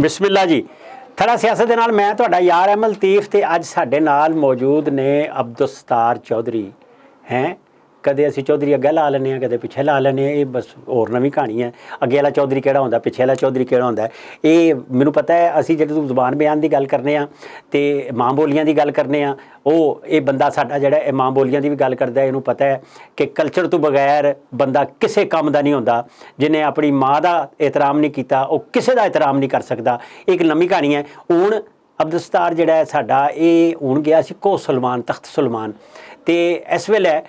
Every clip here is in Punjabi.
ਬਿਸਮਿਲ੍ਲਾ ਜੀ। ਥੜਾ ਸਿਆਸਤ ਦੇ ਨਾਲ ਮੈਂ ਤੁਹਾਡਾ ਯਾਰ ਅਹਿਮਦ ਲਤੀਫ ਤੇ ਅੱਜ ਸਾਡੇ ਨਾਲ ਮੌਜੂਦ ਨੇ ਅਬਦੁਲਸਤਾਰ ਚੌਧਰੀ ਹੈ। ਕਦੇ ਅਸੀਂ ਚੌਧਰੀ ਅੱਗੇ ਲਾ ਲੈਂਦੇ ਹਾਂ, ਕਦੇ ਪਿੱਛੇ ਲਾ ਲੈਂਦੇ ਹਾਂ। ਇਹ ਬਸ ਹੋਰ ਨਵੀਂ ਕਹਾਣੀ ਹੈ। ਅੱਗੇ ਵਾਲਾ ਚੌਧਰੀ ਕਿਹੜਾ ਹੁੰਦਾ, ਪਿੱਛੇ ਵਾਲਾ ਚੌਧਰੀ ਕਿਹੜਾ ਹੁੰਦਾ, ਇਹ ਮੈਨੂੰ ਪਤਾ ਹੈ। ਅਸੀਂ ਜਦੋਂ ਜ਼ੁਬਾਨ ਬਿਆਨ ਦੀ ਗੱਲ ਕਰਨੇ ਆ ਤੇ ਮਾਂ ਬੋਲੀਆਂ ਦੀ ਗੱਲ ਕਰਨੇ ਆ, ਉਹ ਇਹ ਬੰਦਾ ਸਾਡਾ ਜਿਹੜਾ ਇਹ ਮਾਂ ਬੋਲੀਆਂ ਦੀ ਵੀ ਗੱਲ ਕਰਦਾ। ਇਹਨੂੰ ਪਤਾ ਹੈ ਕਿ ਕਲਚਰ ਤੋਂ ਬਗੈਰ ਬੰਦਾ ਕਿਸੇ ਕੰਮ ਦਾ ਨਹੀਂ ਹੁੰਦਾ। ਜਿਹਨੇ ਆਪਣੀ ਮਾਂ ਦਾ ਇਹਤਰਾਮ ਨਹੀਂ ਕੀਤਾ ਉਹ ਕਿਸੇ ਦਾ ਇਹਤਰਾਮ ਨਹੀਂ ਕਰ ਸਕਦਾ। ਇਹ ਇੱਕ ਲੰਮੀ ਕਹਾਣੀ ਹੈ। ਹੁਣ ਅਬਦੁਲਸਤਾਰ ਜਿਹੜਾ ਹੈ ਸਾਡਾ, ਇਹ ਹੁਣ ਗਿਆ ਸੀ ਕੋ ਸੁਲਮਾਨ, ਤਖਤ ਸੁਲਮਾਨ, ਤੇ ਇਸ ਵੇਲੇ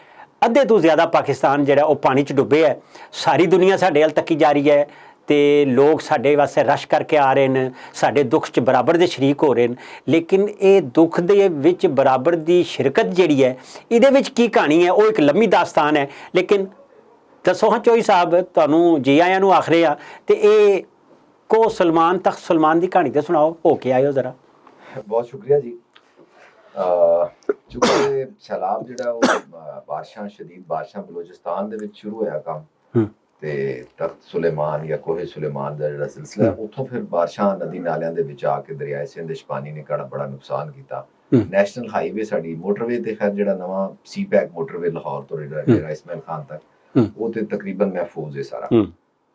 ਅੱਧੇ ਤੋਂ ਜ਼ਿਆਦਾ ਪਾਕਿਸਤਾਨ ਜਿਹੜਾ ਉਹ ਪਾਣੀ 'ਚ ਡੁੱਬੇ ਹੈ। ਸਾਰੀ ਦੁਨੀਆ ਸਾਡੇ ਵੱਲ ਤੱਕੀ ਜਾ ਰਹੀ ਹੈ ਤੇ ਲੋਕ ਸਾਡੇ ਵਾਸਤੇ ਰਸ਼ ਕਰਕੇ ਆ ਰਹੇ ਨੇ, ਸਾਡੇ ਦੁੱਖ 'ਚ ਬਰਾਬਰ ਦੇ ਸ਼ਰੀਕ ਹੋ ਰਹੇ ਨੇ। ਲੇਕਿਨ ਇਹ ਦੁੱਖ ਦੇ ਵਿੱਚ ਬਰਾਬਰ ਦੀ ਸ਼ਿਰਕਤ ਜਿਹੜੀ ਹੈ, ਇਹਦੇ ਵਿੱਚ ਕੀ ਕਹਾਣੀ ਹੈ, ਉਹ ਇੱਕ ਲੰਮੀ ਦਾਸਤਾਨ ਹੈ। ਲੇਕਿਨ ਦੱਸੋ ਹਾਂ ਚੋਈ ਸਾਹਿਬ, ਤੁਹਾਨੂੰ ਜੀ ਆਇਆਂ ਨੂੰ ਆਖ ਰਹੇ ਆ, ਤੇ ਇਹ ਕੋ ਸੁਲਮਾਨ, ਤਖਤ ਸੁਲਮਾਨ ਦੀ ਕਹਾਣੀ ਤੇ ਸੁਣਾਓ, ਹੋ ਕੇ ਆਇਓ ਜ਼ਰਾ। ਬਹੁਤ ਸ਼ੁਕਰੀਆ ਜੀ। ਚੁੱਕੇ ਸੈਲਾਬ ਜਿਹੜਾ ਉਹ ਬਾਦਸ਼ਾਹ ਸ਼ਦੀਦ ਬਾਦਸ਼ਾਹ ਬਲੋਚਿਸਤਾਨ ਦੇ ਵਿੱਚ ਸ਼ੁਰੂ ਹੋਇਆ ਕੰਮ, ਤੇ ਤਖਤ ਸੁਲੇਮਾਨ ਜਾਂ ਕੋਹੇ ਸੁਲੇਮਾਨ ਦਾ ਜਿਹੜਾ ਸਿਲਸਿਲਾ, ਉੱਥੋਂ ਫਿਰ ਬਾਦਸ਼ਾਹ ਨਦੀ ਨਾਲਿਆਂ ਦੇ ਵਿੱਚ ਆ ਕੇ ਦਰਿਆਏ ਸਿੰਧ ਪਾਣੀ ਨੇ ਬੜਾ ਨੁਕਸਾਨ ਕੀਤਾ। ਨੈਸ਼ਨਲ ਹਾਈਵੇ ਸਾਡੀ ਮੋਟਰਵੇ ਤੇ ਖੈਰ ਜਿਹੜਾ ਨਵਾਂ ਸੀ ਪੈਕ ਮੋਟਰਵੇ ਲਾਹੌਰ ਤੋਂ ਜਿਹੜਾ ਇਸਮਾਇਲ ਖਾਨ ਤੱਕ, ਉਹ ਤੇ ਤਕਰੀਬਨ ਮਹਿਫੂਜ਼ ਹੈ ਸਾਰਾ।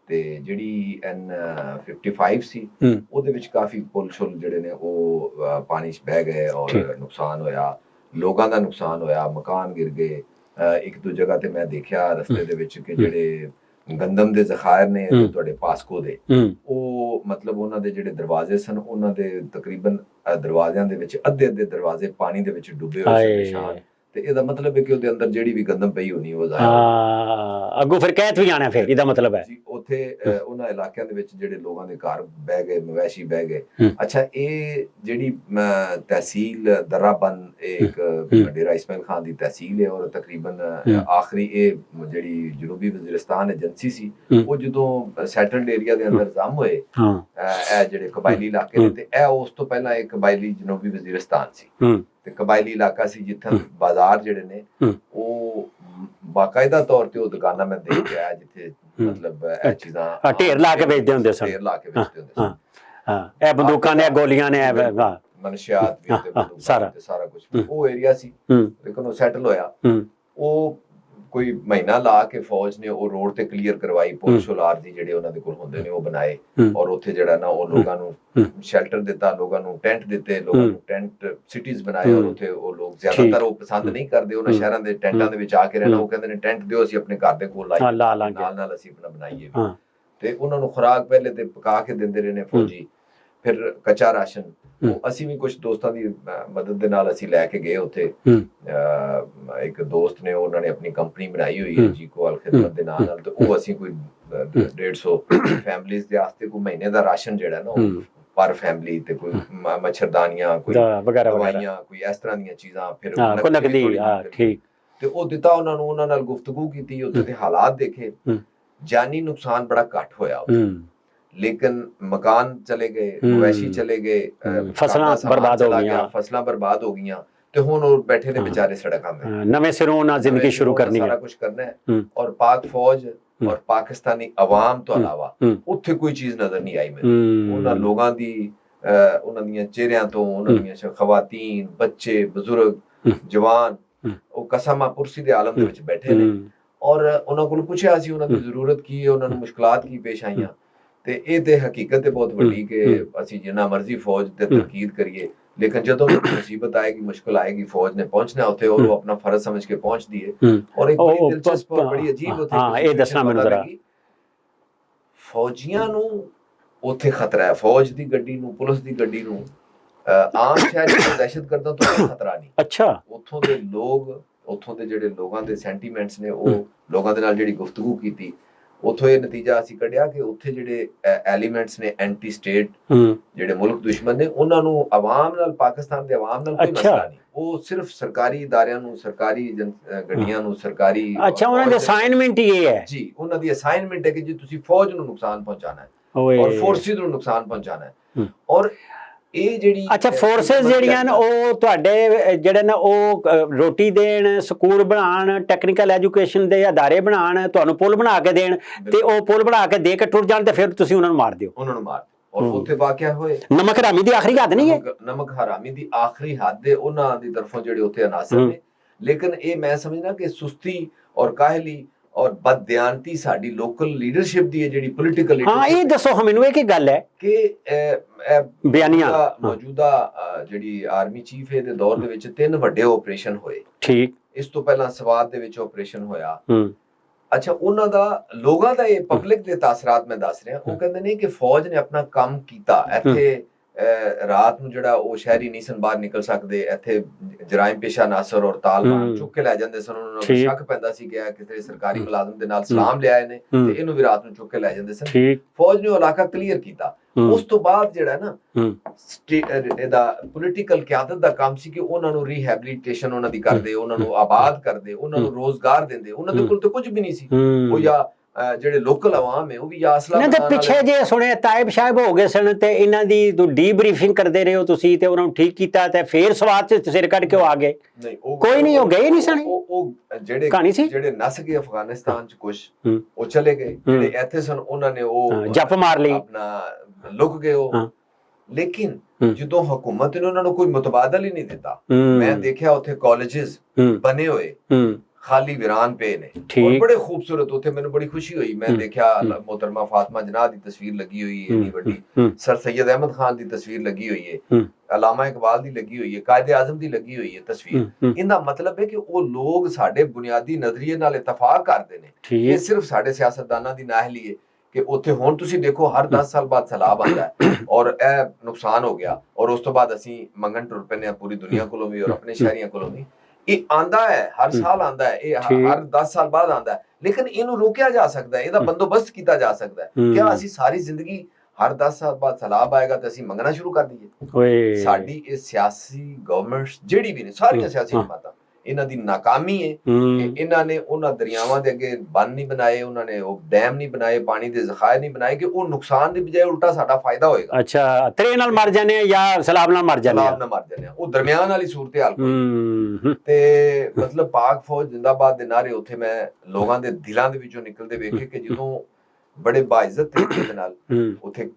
ਤੇ ਜਿਹੜੀ N55 ਸੀ, ਉਹਦੇ ਵਿੱਚ ਕਾਫੀ ਪੁਲ ਸ਼ੁਲ ਜਿਹੜੇ ਨੇ ਉਹ ਪਾਣੀ 'ਚ ਬਹਿ ਗਏ ਔਰ ਨੁਕਸਾਨ ਹੋਇਆ, ਲੋਕਾਂ ਦਾ ਨੁਕਸਾਨ ਹੋਇਆ, ਮਕਾਨ ਗਿਰ ਗਏ। ਇੱਕ ਦੋ ਜਗ੍ਹਾ ਤੇ ਮੈਂ ਦੇਖਿਆ ਰਸਤੇ ਦੇ ਵਿੱਚ ਕਿ ਜਿਹੜੇ ਗੰਦਮ ਦੇ ਜ਼ਖਾਇਰ ਨੇ ਤੁਹਾਡੇ ਪਾਸਕੋ ਦੇ, ਉਹ ਮਤਲਬ ਉਹਨਾਂ ਦੇ ਜਿਹੜੇ ਦਰਵਾਜ਼ੇ ਸਨ, ਉਹਨਾਂ ਦੇ ਤਕਰੀਬਨ ਦਰਵਾਜ਼ਿਆਂ ਦੇ ਵਿੱਚ ਅੱਧੇ ਦਰਵਾਜ਼ੇ ਪਾਣੀ ਦੇ ਵਿੱਚ ਡੁੱਬੇ ਹੋਏ ਸਨ ਨਿਸ਼ਾਨ। ਤੇ ਇਹਦਾ ਮਤਲਬ ਹੈ ਕਿ ਉਹਦੇ ਅੰਦਰ ਜਿਹੜੀ ਵੀ ਗੰਦਮ ਪਈ ਹੋਣੀ ਉਹ ਜ਼ਾਇਆ ਅੱਗੋਂ ਫਿਰ ਕਹਿਤ ਵੀ ਜਾਣਾ। ਫਿਰ ਇਹਦਾ ਮਤਲਬ ਹੈ ਉੱਥੇ ਉਹਨਾਂ ਇਲਾਕਿਆਂ ਦੇ ਵਿੱਚ ਜਿਹੜੇ ਲੋਕਾਂ ਦੇ ਘਰ ਬਹਿ ਗਏ, ਮਵੇਸ਼ੀ ਬਹਿ ਗਏ। ਅੱਛਾ, ਇਹ ਜਿਹੜੀ ਤਹਿਸੀਲ ਦਰਾਬੰਦ, ਇਹ ਇੱਕ ਡੇਰਾ ਇਸਮਾਇਲ ਖਾਨ ਦੀ ਤਹਿਸੀਲ ਹੈ ਔਰ ਤਕਰੀਬਨ ਆਖਰੀ ਇਹ ਜਿਹੜੀ ਜਨੂਬੀ ਵਜ਼ੀਰਿਸਤਾਨ ਏਜੰਸੀ ਸੀ, ਉਹ ਜਦੋਂ ਸੈਟਲਡ ਏਰੀਆ ਦੇ ਅੰਦਰ ਜ਼ਮ ਹੋਏ, ਇਹ ਜਿਹੜੇ ਕਬਾਇਲੀ ਇਲਾਕੇ ਨੇ, ਤੇ ਇਹ ਉਸ ਤੋਂ ਪਹਿਲਾਂ ਇੱਕ ਕਬਾਇਲੀ ਜਨੂਬੀ ਵਜ਼ੀਰਿਸਤਾਨ ਸੀ ਤੇ ਕਬਾਇਲੀ ਇਲਾਕਾ ਸੀ, ਜਿੱਥੇ ਬਾਜ਼ਾਰ ਜਿਹੜੇ ਨੇ ਉਹ ਬਾਕਾਇਦਾ ਤੌਰ ਤੇ ਉਹ ਦੁਕਾਨਾਂ ਮੈਂ ਦੇਖ ਕੇ ਆਇਆ ਜਿੱਥੇ ਮਤਲਬ ਇਹ ਚੀਜ਼ਾਂ ਢੇਰ ਲਾ ਕੇ ਵੇਚਦੇ ਹੁੰਦੇ ਸਨ। ਢੇਰ ਲਾ ਕੇ ਵੇਚਦੇ ਹੁੰਦੇ ਸਨ। ਇਹ ਬੰਦੂਕਾਂ ਨੇ, ਗੋਲੀਆਂ ਨੇ, ਮਨਸ਼ਿਆਤ ਵੀ ਤੇ ਸਾਰਾ ਕੁਝ ਉਹ ਏਰੀਆ ਸੀ। ਲੇਕਿਨ ਉਹ ਸੈਟਲ ਹੋਇਆ। ਉਹ ਕੋਈ ਮਹੀਨਾ ਲਾ ਕੇ ਫੌਜ ਨੇ ਉਹ ਰੋਡ ਤੇ ਕਲੀਅਰ ਕਰਵਾਈ, ਪੁਲ ਸ਼ੁਲਾਰ ਦੀ ਜਿਹੜੇ ਉਹਨਾਂ ਦੇ ਕੋਲ ਹੁੰਦੇ ਨੇ ਉਹ ਬਣਾਏ, ਔਰ ਉੱਥੇ ਜਿਹੜਾ ਨਾ ਉਹ ਲੋਕਾਂ ਨੂੰ ਸ਼ੈਲਟਰ ਦਿੱਤਾ, ਲੋਕਾਂ ਨੂੰ ਟੈਂਟ ਦਿੱਤੇ, ਲੋਕਾਂ ਨੂੰ ਟੈਂਟ ਸਿਟੀਜ਼ ਬਣਾਏ। ਔਰ ਉੱਥੇ ਉਹ ਲੋਕ ਜ਼ਿਆਦਾਤਰ ਉਹ ਪਸੰਦ ਨਹੀਂ ਕਰਦੇ ਉਹਨਾਂ ਸ਼ਹਿਰਾਂ ਦੇ ਟੈਂਟਾਂ ਦੇ ਵਿੱਚ ਆ ਕੇ ਰਹਿਣਾ। ਉਹ ਕਹਿੰਦੇ ਨੇ ਟੈਂਟ ਦਿਓ, ਅਸੀਂ ਆਪਣੇ ਘਰ ਦੇ ਕੋਲ ਲਾਈਏ, ਨਾਲ ਅਸੀਂ ਆਪਣਾ ਬਣਾਈਏ ਵੀ। ਤੇ ਉਹਨਾਂ ਨੂੰ ਖੁਰਾਕ ਪਹਿਲੇ ਤੇ ਪਕਾ ਕੇ ਦਿੰਦੇ ਰਹੇ ਨੇ ਫੌਜੀ, ਫਿਰ ਕੱਚਾ ਰਾਸ਼ਨ। ਅਸੀਂ ਵੀ ਕੁਝ ਦੋਸਤਾਂ ਦੀ ਮਦਦ ਦੇ ਨਾਲ ਅਸੀਂ ਲੈ ਕੇ ਗਏ ਉੱਥੇ। ਇੱਕ ਦੋਸਤ ਨੇ, ਉਹਨਾਂ ਨੇ ਆਪਣੀ ਕੰਪਨੀ ਬਣਾਈ ਹੋਈ ਹੈ ਜੀਕੋ ਅਲ ਖਿਦਮਤ ਦੇ ਨਾਂ ਨਾਲ, ਤੇ ਉਹ ਅਸੀਂ ਕੋਈ 150 ਫੈਮਲੀਜ਼ ਦੇ ਵਾਸਤੇ ਕੋਈ ਮਹੀਨੇ ਦਾ ਰਾਸ਼ਨ ਜਿਹੜਾ ਨਾ ਉਹ ਪਰ ਫੈਮਲੀ, ਤੇ ਕੋਈ ਮੱਛਰਦਾਨੀਆਂ, ਕੋਈ ਦਵਾਈਆਂ, ਕੋਈ ਇਸ ਤਰ੍ਹਾਂ ਦੀਆਂ ਚੀਜ਼ਾਂ, ਫਿਰ ਤੇ ਉਹ ਦਿੱਤਾ ਉਹਨਾਂ ਨੂੰ। ਉਹਨਾਂ ਨਾਲ ਗੁਫ਼ਤਗੂ ਕੀਤੀ, ਉੱਥੇ ਦੇ ਹਾਲਾਤ ਦੇਖੇ। ਜਾਨੀ ਨੁਕਸਾਨ ਬੜਾ ਘੱਟ ਹੋਇਆ, ਲੇਕਿਨ ਮਕਾਨ ਚਲੇ ਗਏ, ਮਵੇਸ਼ੀ ਚਲੇ ਗਏ, ਫਸਲਾਂ ਬਰਬਾਦ ਹੋ ਗਈਆਂ। ਤੇ ਹੁਣ ਉਹ ਬੈਠੇ ਨੇ ਵਿਚਾਰੇ ਸੜਕਾਂ ਤੇ, ਨਵੇਂ ਸਿਰੋਂ ਨਾਲ ਜ਼ਿੰਦਗੀ ਸ਼ੁਰੂ ਕਰਨੀ ਹੈ, ਸਾਰਾ ਕੁਝ ਕਰਨਾ ਹੈ। ਔਰ ਪਾਕ ਫੌਜ ਔਰ ਪਾਕਿਸਤਾਨੀ ਆਵਾਮ ਤੋਂ ਇਲਾਵਾ ਉੱਥੇ ਕੋਈ ਚੀਜ਼ ਨਜ਼ਰ ਨਹੀਂ ਆਈ ਮੈਨੂੰ। ਉਹਨਾਂ ਲੋਕਾਂ ਦੀ, ਉਹਨਾਂ ਦੀਆਂ ਚਿਹਰਿਆਂ ਤੋਂ, ਉਹਨਾਂ ਦੀਆਂ ਖਵਾਤੀਨ, ਬੱਚੇ, ਬਜ਼ੁਰਗ, ਜਵਾਨ, ਉਹ ਕਸਮਾ ਪੁਰਸੀ ਦੇ ਆਲਮ ਦੇ ਵਿੱਚ ਬੈਠੇ ਨੇ। ਔਰ ਉਹਨਾਂ ਕੋਲ ਪੁੱਛਿਆ ਸੀ ਉਹਨਾਂ ਦੀ ਜ਼ਰੂਰਤ ਕੀ ਹੈ, ਉਹਨਾਂ ਨੂੰ ਮੁਸ਼ਕਲਾਤ ਕੀ ਪੇਸ਼ ਆਈਆਂ। ਤੇ ਇਹ ਤੇ ਹਕੀਕਤ ਹੈ ਬਹੁਤ ਵੱਡੀ ਕਿ ਅਸੀਂ ਜਿੰਨਾ ਮਰਜ਼ੀ ਫੌਜ ਤੇ ਤਨਕੀਦ ਕਰੀਏ, ਲੇਕਿਨ ਜਦੋਂ ਮੁਸੀਬਤ ਆਏਗੀ, ਮੁਸ਼ਕਲ ਆਏਗੀ, ਫੌਜ ਨੇ ਪਹੁੰਚਣਾ ਉੱਥੇ, ਔਰ ਉਹ ਆਪਣਾ ਫਰਜ਼ ਸਮਝ ਕੇ ਪਹੁੰਚਦੀ ਹੈ। ਔਰ ਇੱਕ ਬੜੀ ਦਿਲਚਸਪ ਔਰ ਬੜੀ ਅਜੀਬ ਉੱਥੇ ਇਹ ਦੱਸਣਾ ਮੈਨੂੰ ਜ਼ਰਾ, ਫੌਜੀਆਂ ਨੂੰ ਉੱਥੇ ਖਤਰਾ ਹੈ, ਫੌਜ ਦੀ ਗੱਡੀ ਨੂੰ, ਪੁਲਿਸ ਦੀ ਗੱਡੀ ਨੂੰ। ਆਮ ਸ਼ਹਿਰੀ ਨੂੰ ਦਹਿਸ਼ਤਗਰਦਾਂ ਤੋਂ ਖਤਰਾ ਨਹੀਂ। ਅੱਛਾ, ਉੱਥੋਂ ਦੇ ਲੋਕ, ਉੱਥੋਂ ਦੇ ਜਿਹੜੇ ਲੋਕਾਂ ਦੇ ਸੈਂਟੀਮੈਂਟਸ ਨੇ, ਉਹ ਲੋਕਾਂ ਦੇ ਨਾਲ ਜਿਹੜੀ ਗੁਫ਼ਤਗੂ ਕੀਤੀ, ਉੱਥੋਂ ਇਹ ਨਤੀਜਾ ਅਸੀਂ ਕੱਢਿਆ ਕਿ ਉੱਥੇ ਜਿਹੜੇ ਐਲੀਮੈਂਟਸ ਨੇ ਐਂਟੀ ਸਟੇਟ, ਜਿਹੜੇ ਮੁਲਕ ਦੁਸ਼ਮਣ ਨੇ, ਉਹਨਾਂ ਨੂੰ ਆਵਾਮ ਨਾਲ, ਪਾਕਿਸਤਾਨ ਦੇ ਆਵਾਮ ਨਾਲ ਕੋਈ ਮਸਲਾ ਨਹੀਂ। ਉਹ ਸਿਰਫ ਸਰਕਾਰੀ ਇਦਾਰਿਆਂ ਨੂੰ, ਸਰਕਾਰੀ ਗੱਡੀਆਂ ਨੂੰ, ਸਰਕਾਰੀ, ਅੱਛਾ, ਉਹਨਾਂ ਦੀ ਅਸਾਈਨਮੈਂਟ ਹੀ ਇਹ ਹੈ ਜੀ। ਉਹਨਾਂ ਦੀ ਅਸਾਈਨਮੈਂਟ ਹੈ ਕਿ ਜੀ ਤੁਸੀਂ ਫੌਜ ਨੂੰ ਨੁਕਸਾਨ ਪਹੁੰਚਾਣਾ ਹੈ ਔਰ ਫੋਰਸਿਸ ਨੂੰ ਨੁਕਸਾਨ ਪਹੁੰਚਾਣਾ ਹੈ। ਔਰ ਇਹ ਜਿਹੜੀ ਅੱਛਾ, ਫੋਰਸਿਸ ਜਿਹੜੀਆਂ ਨੇ ਉਹ ਤੁਹਾਡੇ ਜਿਹੜੇ ਨੇ ਉਹ ਰੋਟੀ ਦੇਣ, ਸਕੂਲ ਬਣਾਉਣ, ਟੈਕਨੀਕਲ ਐਜੂਕੇਸ਼ਨ ਦੇ ਅਦਾਰੇ ਬਣਾਉਣ, ਤੁਹਾਨੂੰ ਪੁਲ ਬਣਾ ਕੇ ਦੇਣ, ਤੇ ਉਹ ਪੁਲ ਬਣਾ ਕੇ ਦੇ ਕੇ ਟੁੱਟ ਜਾਣ ਤੇ ਫਿਰ ਤੁਸੀਂ ਉਹਨਾਂ ਨੂੰ ਮਾਰ ਦਿਓ। ਉਹਨਾਂ ਨੂੰ ਮਾਰ ਔਰ ਉੱਥੇ ਵਾਕਿਆ ਹੋਏ। ਨਮਕ ਹਰਾਮੀ ਦੀ ਆਖਰੀ ਹੱਦ ਨਹੀਂ ਹੈ, ਨਮਕ ਹਰਾਮੀ ਦੀ ਆਖਰੀ ਹੱਦ ਹੈ ਉਹਨਾਂ ਦੀ ਤਰਫੋਂ ਜਿਹੜੇ ਉੱਥੇ ਅਨਾਸਰ ਨੇ। ਲੇਕਿਨ ਇਹ ਮੈਂ ਸਮਝਣਾ ਕਿ ਸੁਸਤੀ ਔਰ ਕਾਹਲੀ ਔਰ ਬਦਦਿਆਨਤੀ ਸਾਡੀ ਲੋਕਲ ਲੀਡਰਸ਼ਿਪ ਦੀ ਹੈ, ਜਿਹੜੀ ਪੋਲੀਟੀਕਲ ਲੀਡਰਸ਼ਿਪ। ਹਾਂ ਇਹ ਦੱਸੋ ਮੈਨੂੰ, ਇਹ ਕੀ ਗੱਲ ਹੈ ਕਿ ਬਿਆਨੀਆਂ ਮੌਜੂਦਾ ਜਿਹੜੀ ਆਰਮੀ ਚੀਫ ਹੈ ਦੇ ਦੌਰ ਦੇ ਵਿੱਚ 3 ਵੱਡੇ ਆਪਰੇਸ਼ਨ ਹੋਏ। ਠੀਕ। ਇਸ ਤੋਂ ਪਹਿਲਾਂ ਸਵਾਤ ਦੇ ਵਿੱਚ ਆਪਰੇਸ਼ਨ ਹੋਇਆ। ਅੱਛਾ, ਉਹਨਾਂ ਦਾ ਲੋਕਾਂ ਦਾ ਇਹ ਪਬਲਿਕ ਦੇ ਤਾਸਰਾਤ ਮੈਂ ਦੱਸ ਰਿਹਾ। ਉਹ ਕਹਿੰਦੇ ਨੇ ਕਿ ਫੌਜ ਨੇ ਆਪਣਾ ਕੰਮ ਕੀਤਾ। ਇੱਥੇ ਰਾਤ ਨੂੰ ਜਿਹੜਾ ਉਹ ਸ਼ਹਿਰੀ ਨਹੀਂ ਸਨ ਬਾਹਰ ਨਿਕਲ ਸਕਦੇ, ਇੱਥੇ ਜਰਾਇਮ ਪੇਸ਼ਾ ਨਾਸਰ ਔਰ ਤਾਲਬਾਨ ਚੁੱਕ ਕੇ ਲੈ ਜਾਂਦੇ ਸਨ। ਉਹਨਾਂ ਨੂੰ ਸ਼ੱਕ ਪੈਂਦਾ ਸੀ ਕਿ ਕਿਸੇ ਸਰਕਾਰੀ ਮੁਲਾਜ਼ਮ ਦੇ ਨਾਲ ਸਲਾਮ ਲਿਆਏ ਨੇ ਤੇ ਇਹਨੂੰ ਵੀ ਰਾਤ ਨੂੰ ਚੁੱਕ ਕੇ ਲੈ ਜਾਂਦੇ ਸਨ। ਫੌਜ ਨੇ ਉਹ ਇਲਾਕਾ ਕਲੀਅਰ ਕੀਤਾ। ਉਸ ਤੋਂ ਬਾਅਦ ਜਿਹੜਾ ਨਾ ਇਹਦਾ ਪੋਲੀਟੀਕਲ ਕਿਆਦਤ ਦਾ ਕੰਮ ਸੀ ਕਿ ਉਹਨਾਂ ਨੂੰ ਰੀਹੈਬਿਲਿਟੇਸ਼ਨ ਉਹਨਾਂ ਦੀ ਕਰਦੇ, ਉਹਨਾਂ ਨੂੰ ਆਬਾਦ ਕਰਦੇ, ਉਹਨਾਂ ਨੂੰ ਰੋਜ਼ਗਾਰ ਦਿੰਦੇ। ਉਹਨਾਂ ਦੇ ਕੋਲ ਤਾਂ ਕੁਝ ਵੀ ਨਹੀਂ ਸੀ। ਉਹ ਜਾਂ ਜਿਹੜੇ ਲੋਕਲ ਆਵਾਮ ਹੈ ਉਹ ਵੀ ਆਸਲਾ ਨਹੀਂ ਤੇ ਪਿੱਛੇ ਜੇ ਸੁਣਿਆ ਤਾਇਬ ਸਾਹਿਬ ਹੋ ਗਏ ਸਨ ਤੇ ਇਹਨਾਂ ਦੀ ਡੀਬਰੀਫਿੰਗ ਕਰਦੇ ਰਹੇ ਹੋ ਤੁਸੀਂ ਤੇ ਉਹਨਾਂ ਨੂੰ ਠੀਕ ਕੀਤਾ ਤੇ ਫੇਰ ਸਵਾਦ ਚ ਸਿਰ ਕੱਢ ਕੇ ਉਹ ਆ ਗਏ। ਨਹੀਂ ਕੋਈ ਨਹੀਂ, ਉਹ ਗਏ ਨਹੀਂ ਸਨ। ਉਹ ਜਿਹੜੇ ਕਹਾਣੀ ਸੀ ਜਿਹੜੇ ਨਸ ਗਏ ਅਫਗਾਨਿਸਤਾਨ ਚ ਕੁਝ ਉਹ ਚਲੇ ਗਏ, ਜਿਹੜੇ ਇੱਥੇ ਸਨ ਉਹਨਾਂ ਨੇ ਉਹ ਜੱਪ ਮਾਰ ਲਈ, ਆਪਣਾ ਲੁਕ ਗਏ ਉਹ। ਲੇਕਿਨ ਜਦੋਂ ਹਕੂਮਤ ਨੇ ਉਹਨਾਂ ਨੂੰ ਕੋਈ ਮੁਤਬਾਦਲ ਹੀ ਨਹੀਂ ਦਿੱਤਾ। ਮੈਂ ਦੇਖਿਆ ਉੱਥੇ ਕਾਲਜਸ ਬਣੇ ਹੋਏ ਖਾਲੀ ਵੀਰਾਨ ਪਏ ਨੇ ਔਰ ਬੜੇ ਖੂਬਸੂਰਤ। ਉੱਥੇ ਮੈਨੂੰ ਬੜੀ ਖੁਸ਼ੀ ਹੋਈ। ਮੈਂ ਦੇਖਿਆ मोहतरमा फातिमा जिन्नाह ਦੀ ਤਸਵੀਰ ਲੱਗੀ ਹੋਈ ਹੈ ਇੰਨੀ ਵੱਡੀ, ਸਰ ਸੈयद अहमद खान ਦੀ ਤਸਵੀਰ ਲੱਗੀ ਹੋਈ ਹੈ, ਅਲਾਮਾ ਇਕਬਾਲ ਦੀ ਲੱਗੀ ਹੋਈ ਹੈ, ਕਾਇਦੇ ਆਜ਼ਮ ਦੀ ਲੱਗੀ ਹੋਈ ਹੈ ਤਸਵੀਰ। ਇਹਦਾ ਮਤਲਬ ਹੈ ਕਿ ਉਹ ਲੋਕ ਸਾਡੇ ਬੁਨਿਆਦੀ ਨਜ਼ਰੀਏ ਨਾਲ ਇਤਫਾਕ ਕਰਦੇ ਨੇ। ਇਹ ਸਿਰਫ ਸਾਡੇ ਸਿਆਸਤਦਾਨਾਂ ਦੀ ਨਾਹਲੀ ਹੈ ਕਿ ਉੱਥੇ ਹੁਣ ਤੁਸੀਂ ਦੇਖੋ ਹਰ 10 ਸਾਲ ਬਾਅਦ ਸੈਲਾਬ ਆਉਂਦਾ ਹੈ ਔਰ ਇਹ ਨੁਕਸਾਨ ਹੋ ਗਿਆ ਔਰ ਉਸ ਤੋਂ ਬਾਅਦ ਅਸੀਂ ਮੰਗਣ ਟੁਰ ਪੈਂਦੇ ਹਾਂ ਪੂਰੀ ਦੁਨੀਆ ਕੋਲੋਂ ਵੀ ਔਰ ਆਪਣੇ ਸ਼ਹਿਰੀਆਂ ਕੋਲੋਂ ਵੀ। ਇਹ ਆਂਦਾ ਹੈ, ਹਰ ਸਾਲ ਆਂਦਾ ਹੈ, ਇਹ ਹਰ 10 ਸਾਲ ਬਾਅਦ ਆਂਦਾ ਹੈ। ਲੇਕਿਨ ਇਹਨੂੰ ਰੋਕਿਆ ਜਾ ਸਕਦਾ ਹੈ, ਇਹਦਾ ਬੰਦੋਬਸਤ ਕੀਤਾ ਜਾ ਸਕਦਾ ਹੈ। ਕਿਆ ਅਸੀਂ ਸਾਰੀ ਜ਼ਿੰਦਗੀ ਹਰ 10 ਸਾਲ ਬਾਅਦ ਸੈਲਾਬ ਆਏਗਾ ਤੇ ਅਸੀਂ ਮੰਗਣਾ ਸ਼ੁਰੂ ਕਰ ਦਈਏ? ਸਾਡੀ ਇਹ ਸਿਆਸੀ ਗਵਰਨਮੈਂਟਸ ਜਿਹੜੀ ਵੀ ਨੇ, ਸਾਰੀਆਂ ਸਿਆਸੀ ਜਮਾਤਾਂ, ਇਹਨਾਂ ਦੀ ਨਾਕਾਮੀ ਹੈ ਕਿ ਇਹਨਾਂ ਨੇ ਉਹਨਾਂ ਦਰਿਆਵਾਂ ਦੇ ਅੱਗੇ ਬੰਨ ਨਹੀਂ ਬਣਾਏ, ਉਹਨਾਂ ਨੇ ਉਹ ਡੈਮ ਨਹੀਂ ਬਣਾਏ, ਪਾਣੀ ਦੇ ਜ਼ਖਾਇਰ ਨਹੀਂ ਬਣਾਏ ਕਿ ਉਹ ਨੁਕਸਾਨ ਦੀ ਬਜਾਏ ਉਲਟਾ ਸਾਡਾ ਫਾਇਦਾ ਹੋਏਗਾ। ਅੱਛਾ, ਤਰੇ ਨਾਲ ਮਰ ਜਾਣੇ ਜਾਂ ਸੈਲਾਬ ਨਾਲ ਮਰ ਜਾਣੇ? ਸੈਲਾਬ ਨਾਲ ਮਰ ਜਾਣੇ, ਉਹ ਦਰਮਿਆਨ ਵਾਲੀ ਸੂਰਤ ਹਾਲ ਤੇ ਮਤਲਬ ਪਾਕ ਫੌਜ ਜ਼ਿੰਦਾਬਾਦ ਦੇ ਨਾਰੇ ਉੱਥੇ ਮੈਂ ਲੋਕਾਂ ਦੇ ਦਿਲਾਂ ਦੇ ਵਿੱਚੋਂ ਨਿਕਲਦੇ ਵੇਖੇ ਕਿ ਜਦੋਂ ਬੜੇ ਬਾਇਜ਼ਤ ਤਰੀਕੇ ਦੇ ਨਾਲ ਉੱਥੇ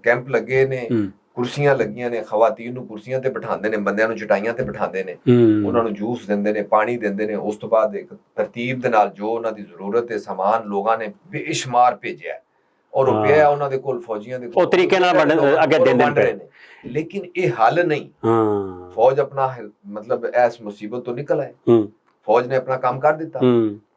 ਕੈਂਪ ਲੱਗੇ ਨੇ, ਕੁਰਸੀਆਂ ਲੱਗੀਆਂ ਨੇ, ਖਵਾਤੀਨ ਨੂੰ ਕੁਰਸੀਆਂ ਤੇ ਬਿਠਾਉਂਦੇ ਨੇ, ਬੰਦਿਆਂ ਨੂੰ ਚਟਾਈਆਂ ਤੇ ਬਿਠਾਉਂਦੇ ਨੇ, ਉਹਨਾਂ ਨੂੰ ਜੂਸ ਦਿੰਦੇ ਨੇ, ਪਾਣੀ ਦਿੰਦੇ ਨੇ। ਉਸ ਤੋਂ ਬਾਅਦ ਇੱਕ ਤਰਤੀਬ ਦੇ ਨਾਲ ਜੋ ਉਹਨਾਂ ਦੀ ਜ਼ਰੂਰਤ ਹੈ ਸਮਾਨ ਲੋਕਾਂ ਨੇ ਬੇਸ਼ੁਮਾਰ ਭੇਜਿਆ ਔਰ ਉਹ ਪਿਆ ਉਹਨਾਂ ਦੇ ਕੋਲ, ਫੌਜੀਆਂ ਦੇ ਕੋਲ, ਉਹ ਤਰੀਕੇ ਨਾਲ ਅੱਗੇ ਦਿੰਦੇ ਨੇ। ਲੇਕਿਨ ਇਹ ਹੱਲ ਨਹੀਂ। ਫੌਜ ਆਪਣਾ ਮਤਲਬ ਇਸ ਮੁਸੀਬਤ ਤੋਂ ਨਿਕਲ ਆਏ, ਫੌਜ ਨੇ ਆਪਣਾ ਕੰਮ ਕਰ ਦਿੱਤਾ।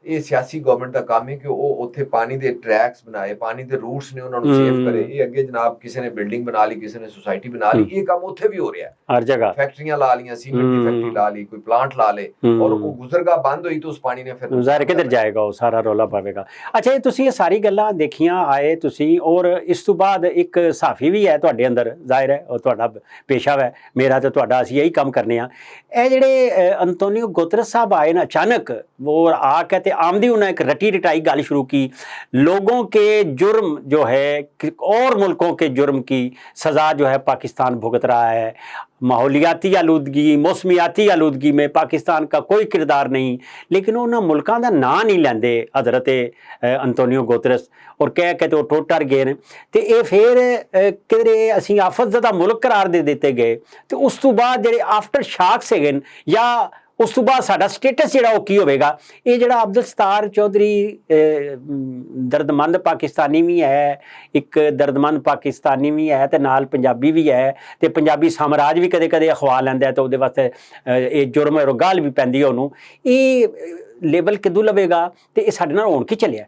ਇਹ ਸਿਆਸੀ ਗਵਰਨਮੈਂਟ ਦਾ ਕੰਮ ਹੈ ਕਿ ਉਹ ਉੱਥੇ ਪਾਣੀ ਦੇ ਟਰੈਕਸ ਬਣਾਏ, ਪਾਣੀ ਦੇ ਰੂਟਸ ਨੇ ਉਹਨਾਂ ਨੂੰ ਸੇਵ ਕਰੇ। ਇਹ ਅੱਗੇ ਜਨਾਬ ਕਿਸੇ ਨੇ ਬਿਲਡਿੰਗ ਬਣਾ ਲਈ, ਕਿਸੇ ਨੇ ਸੁਸਾਇਟੀ ਬਣਾ ਲਈ, ਇਹ ਕੰਮ ਉੱਥੇ ਵੀ ਹੋ ਰਿਹਾ ਹੈ। ਹਰ ਜਗ੍ਹਾ ਫੈਕਟਰੀਆਂ ਲਾ ਲੀਆਂ, ਸੀਮੈਂਟ ਦੀ ਫੈਕਟਰੀ ਲਾ ਲਈ, ਕੋਈ ਪਲਾਂਟ ਲਾ ਲੇ ਔਰ ਉਹ ਗੁਜ਼ਰਗਾ ਬੰਦ ਹੋਈ ਤਾਂ ਉਸ ਪਾਣੀ ਨੇ ਫਿਰ ਜ਼ਾਹਿਰ ਕਿੱਧਰ ਜਾਏਗਾ, ਉਹ ਸਾਰਾ ਰੌਲਾ ਪਾਵੇਗਾ। ਅੱਛਾ, ਇਹ ਤੁਸੀਂ ਇਹ ਸਾਰੀ ਗੱਲਾਂ ਦੇਖੀਆਂ ਆਏ ਤੁਸੀਂ, ਔਰ ਇਸ ਤੋਂ ਬਾਅਦ ਇੱਕ ਸਾਫੀ ਵੀ ਹੈ ਤੁਹਾਡੇ ਅੰਦਰ, ਜ਼ਾਹਿਰ ਹੈ ਉਹ ਤੁਹਾਡਾ ਪੇਸ਼ਾ ਹੈ, ਮੇਰਾ ਤੇ ਤੁਹਾਡਾ, ਅਸੀਂ ਇਹੀ ਕੰਮ ਕਰਨੇ ਆ। ਇਹ ਜਿਹੜੇ ਅੰਤੋਨੀਓ ਗੁਤਰਸ साहब आए ना अचानक, वो आके ते आमदी उन्होंने एक रटी रटाई गाल शुरू की, लोगों के जुर्म जो है और मुल्कों के जुर्म की सज़ा जो है पाकिस्तान भुगत रहा है, माहौलियाती आलूदगी, मौसमियाती आलूदगी में पाकिस्तान का कोई किरदार नहीं। लेकिन उन्होंने मुल्कों का नाम नहीं लेंदे हज़रत अंतोनियो गुतरस, और कह के तो टोटर गए ने ते ये फिर किधरे असी आफतज़दा मुल्क करार दे दिते गए। तो उस तो बाद ਜਿਹੜੇ आफ्टर शाक से गए या ਉਸ ਤੋਂ ਬਾਅਦ ਸਾਡਾ ਸਟੇਟਸ ਜਿਹੜਾ ਉਹ ਕੀ ਹੋਵੇਗਾ? ਇਹ ਜਿਹੜਾ ਅਬਦੁਲ ਸਤਾਰ ਚੌਧਰੀ ਦਰਦਮੰਦ ਪਾਕਿਸਤਾਨੀ ਵੀ ਹੈ, ਇੱਕ ਦਰਦਮੰਦ ਪਾਕਿਸਤਾਨੀ ਵੀ ਹੈ ਤੇ ਨਾਲ ਪੰਜਾਬੀ ਵੀ ਹੈ, ਤੇ ਪੰਜਾਬੀ ਸਾਮਰਾਜ ਵੀ ਕਦੇ ਕਦੇ ਅਖਵਾ ਲੈਂਦਾ ਤੇ ਉਹਦੇ ਵਾਸਤੇ ਇਹ ਜੁਰਮ ਰੋਗਾਲ ਵੀ ਪੈਂਦੀ ਹੈ ਉਹਨੂੰ। ਇਹ ਲੇਬਲ ਕਿਦੋਂ ਲਵੇਗਾ ਤੇ ਇਹ ਸਾਡੇ ਨਾਲ ਹੋਣ ਕੀ ਚੱਲਿਆ?